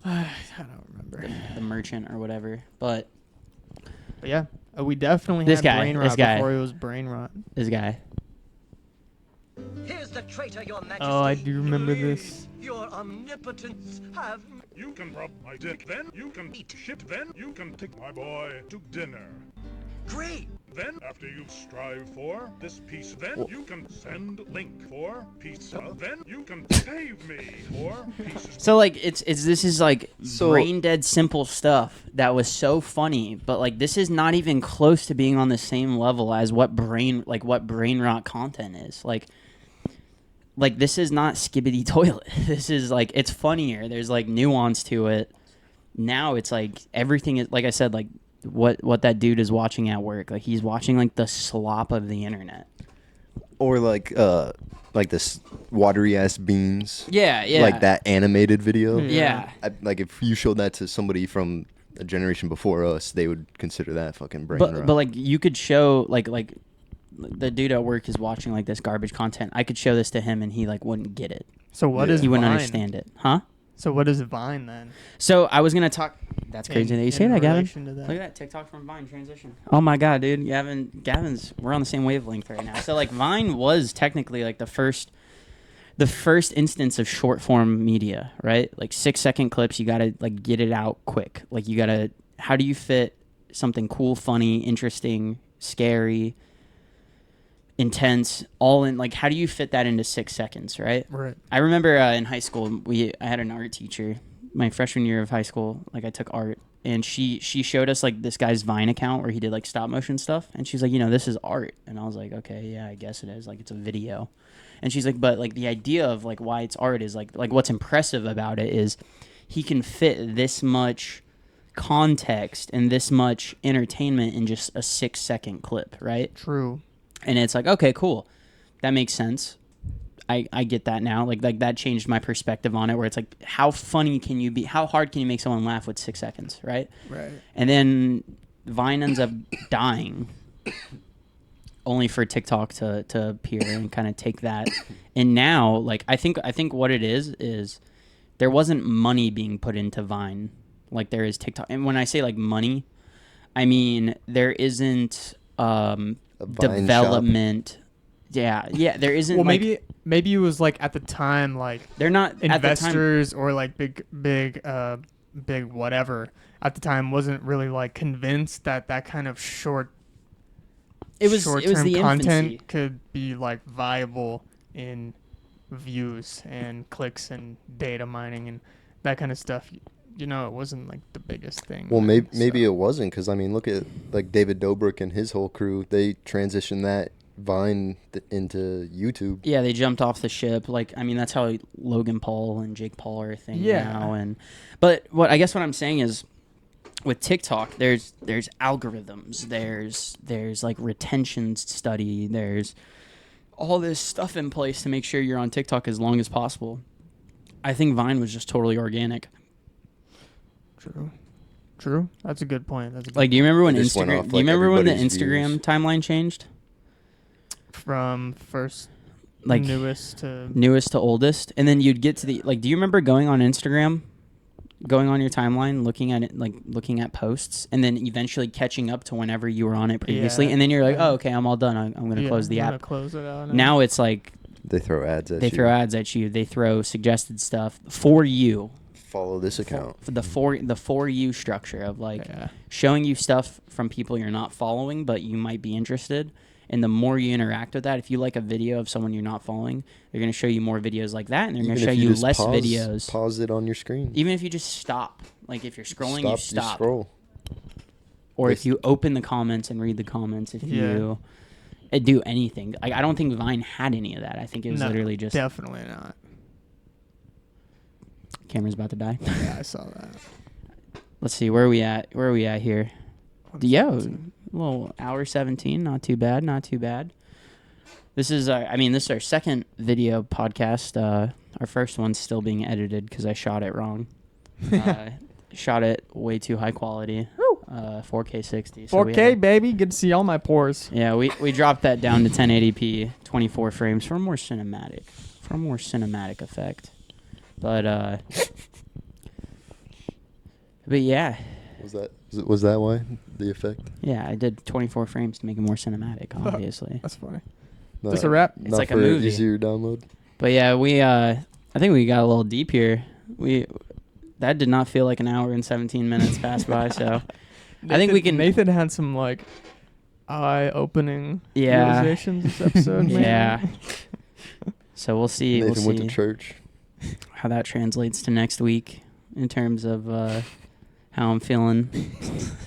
don't remember the merchant or whatever, but yeah, we definitely This had guy, brain this rot guy. before it was brain rot. this guy. Here's the traitor, your majesty. Oh, I do remember this. Your omnipotence have... You can rub my dick, then you can eat shit, then you can take my boy to dinner. Great! Then, after you strive for this piece, then you can send link for pizza, then you can save me for pieces. So like this is like So- brain dead simple stuff that was so funny, but like this is not even close to being on the same level as what brain rot content is. Like this is not Skibbity Toilet. This is like, it's funnier. There's like nuance to it. Now it's like everything is, like I said, like what that dude is watching at work. Like he's watching like the slop of the internet. Or like this watery ass beans. Yeah, yeah. Like that animated video. Yeah. Like if you showed that to somebody from a generation before us, they would consider that fucking brain But rot. but like you could show like the dude at work is watching like this garbage content. I could show this to him and he like wouldn't get it. So what is He wouldn't Vine? understand it, huh? So what is Vine then? So I was gonna talk. That's crazy that you say that, Gavin. relation to that. Look at that TikTok from Vine transition. Oh my god, dude, Gavin's. We're on the same wavelength right now. So like Vine was technically like the first instance of short form media, right? Like 6-second clips. You gotta like get it out quick. Like you gotta. How do you fit something cool, funny, interesting, scary, intense, all in, like how do you fit that into 6 seconds, right? Right. I remember in high school I had an art teacher my freshman year of high school. Like I took art and she showed us like this guy's Vine account where he did like stop motion stuff, and she's like, this is art. And I was like, okay, yeah, I guess it is. Like it's a video. And she's like, but like the idea of like why it's art is like what's impressive about it is he can fit this much context and this much entertainment in just a 6-second clip, right? True. And it's like, okay, cool. That makes sense. I get that now. Like that changed my perspective on it, where it's like, how funny can you be? How hard can you make someone laugh with 6 seconds, right? Right. And then Vine ends up dying, only for TikTok to appear and kind of take that. And now, like, I think what it is there wasn't money being put into Vine like there is TikTok. And when I say like money, I mean there isn't development. Yeah, there isn't. Well, like, maybe it was like at the time, like they're not investors or like big whatever at the time wasn't really like convinced that kind of short-term the content infancy. could be like viable in views and clicks and data mining and that kind of stuff. It wasn't like the biggest thing. Well, maybe it wasn't, because I mean, look at like David Dobrik and his whole crew. They transitioned that Vine into YouTube. Yeah, they jumped off the ship. Like, I mean, that's how Logan Paul and Jake Paul are a thing now. But what I'm saying is, with TikTok, there's algorithms. There's like retention study. There's all this stuff in place to make sure you're on TikTok as long as possible. I think Vine was just totally organic. True. That's a good point. Like, do you remember when just went Instagram? off, Do you like, remember when the everybody's Instagram views. timeline changed? From first, Like newest to oldest, and then you'd get to the like. Do you remember going on Instagram, going on your timeline, looking at it, like looking at posts, and then eventually catching up to whenever you were on it previously, and then you're like, oh, okay, I'm all done. I'm gonna close the app. Close it out Now it's like They throw ads at you. they throw ads at you. They throw suggested stuff for you. Follow this account. For the for you structure of like showing you stuff from people you're not following, but you might be interested. And the more you interact with that, if you like a video of someone you're not following, they're going to show you more videos like that, and they're going to show you less videos. Pause it on your screen. Even if you just stop. Like if you're scrolling, you stop. You scroll. Or if you open the comments and read the comments, if you do anything. Like, I don't think Vine had any of that. I think it was literally just... Definitely not. Camera's about to die. Yeah, I saw that. Let's see, where are we at here? Yo, a little hour 17, not too bad. This is our second video podcast. Our first one's still being edited because I shot it wrong. Shot it way too high quality. 4K 60. So 4K, baby. Good to see all my pores. Yeah, we dropped that down to 1080p, 24 frames for a more cinematic effect. But yeah. Was that why the effect? Yeah, I did 24 frames to make it more cinematic, obviously. That's funny. Not, Just a wrap. It's like a movie. Easier download. But yeah, I think we got a little deep here. That did not feel like an hour and 17 minutes passed by, so I think we can. Nathan had some like eye-opening Yeah. realizations this episode. Man. Yeah. So we'll see. Nathan went to church. How that translates to next week in terms of how I'm feeling.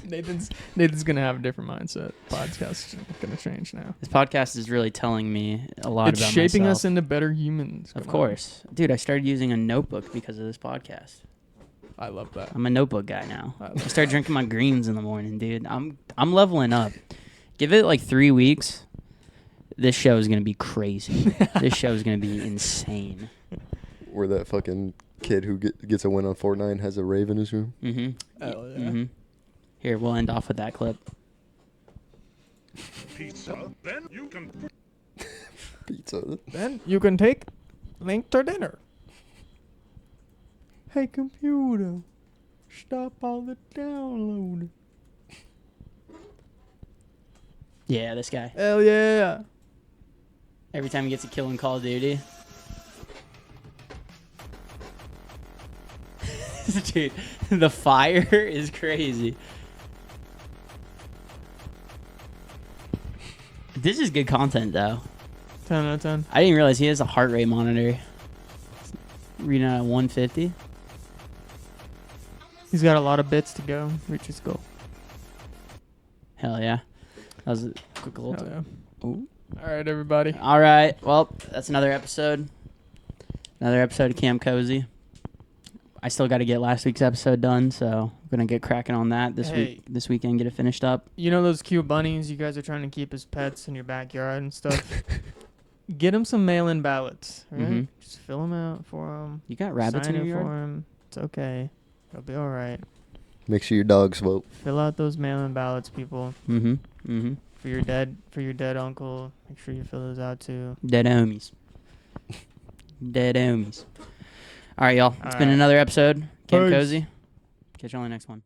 Nathan's gonna have a different mindset. Podcast's gonna change now. This podcast is really telling me a lot It's about shaping myself. us into better humans. Of course. Dude, I started using a notebook because of this podcast. I love that. I'm a notebook guy now. I started drinking my greens in the morning, dude. I'm leveling up. Give it like 3 weeks. This show is going to be crazy. This show is going to be insane. Where that fucking kid who gets a win on Fortnite has a rave in his room. Mm-hmm. Hell yeah. Mm-hmm. Here, we'll end off with that clip. Pizza, then you can... Pizza. Then you can take Link to dinner. Hey computer, stop all the download. Yeah, this guy. Hell yeah. Every time he gets a kill in Call of Duty. Dude, the fire is crazy. This is good content, though. 10 out of 10. I didn't realize he has a heart rate monitor. Reading at 150. He's got a lot of bits to go. Reach his goal. Hell yeah. That was a quick little... Hell yeah. Ooh. All right, everybody. All right. Well, that's another episode. Another episode of Camp Cozy. I still got to get last week's episode done, so I'm going to get cracking on that this weekend, get it finished up. You know those cute bunnies you guys are trying to keep as pets in your backyard and stuff? Get them some mail-in ballots, right? Mm-hmm. Just fill them out for them. You got rabbits Sign in it your for yard? 'em. It's okay. It'll be all right. Make sure your dogs vote. Fill out those mail-in ballots, people. Mm-hmm. Mm-hmm. For your dead uncle. Make sure you fill those out too. Dead homies. Dead homies. All right, y'all. It's been right. another episode. Camp Peace. Cozy. Catch you on the next one.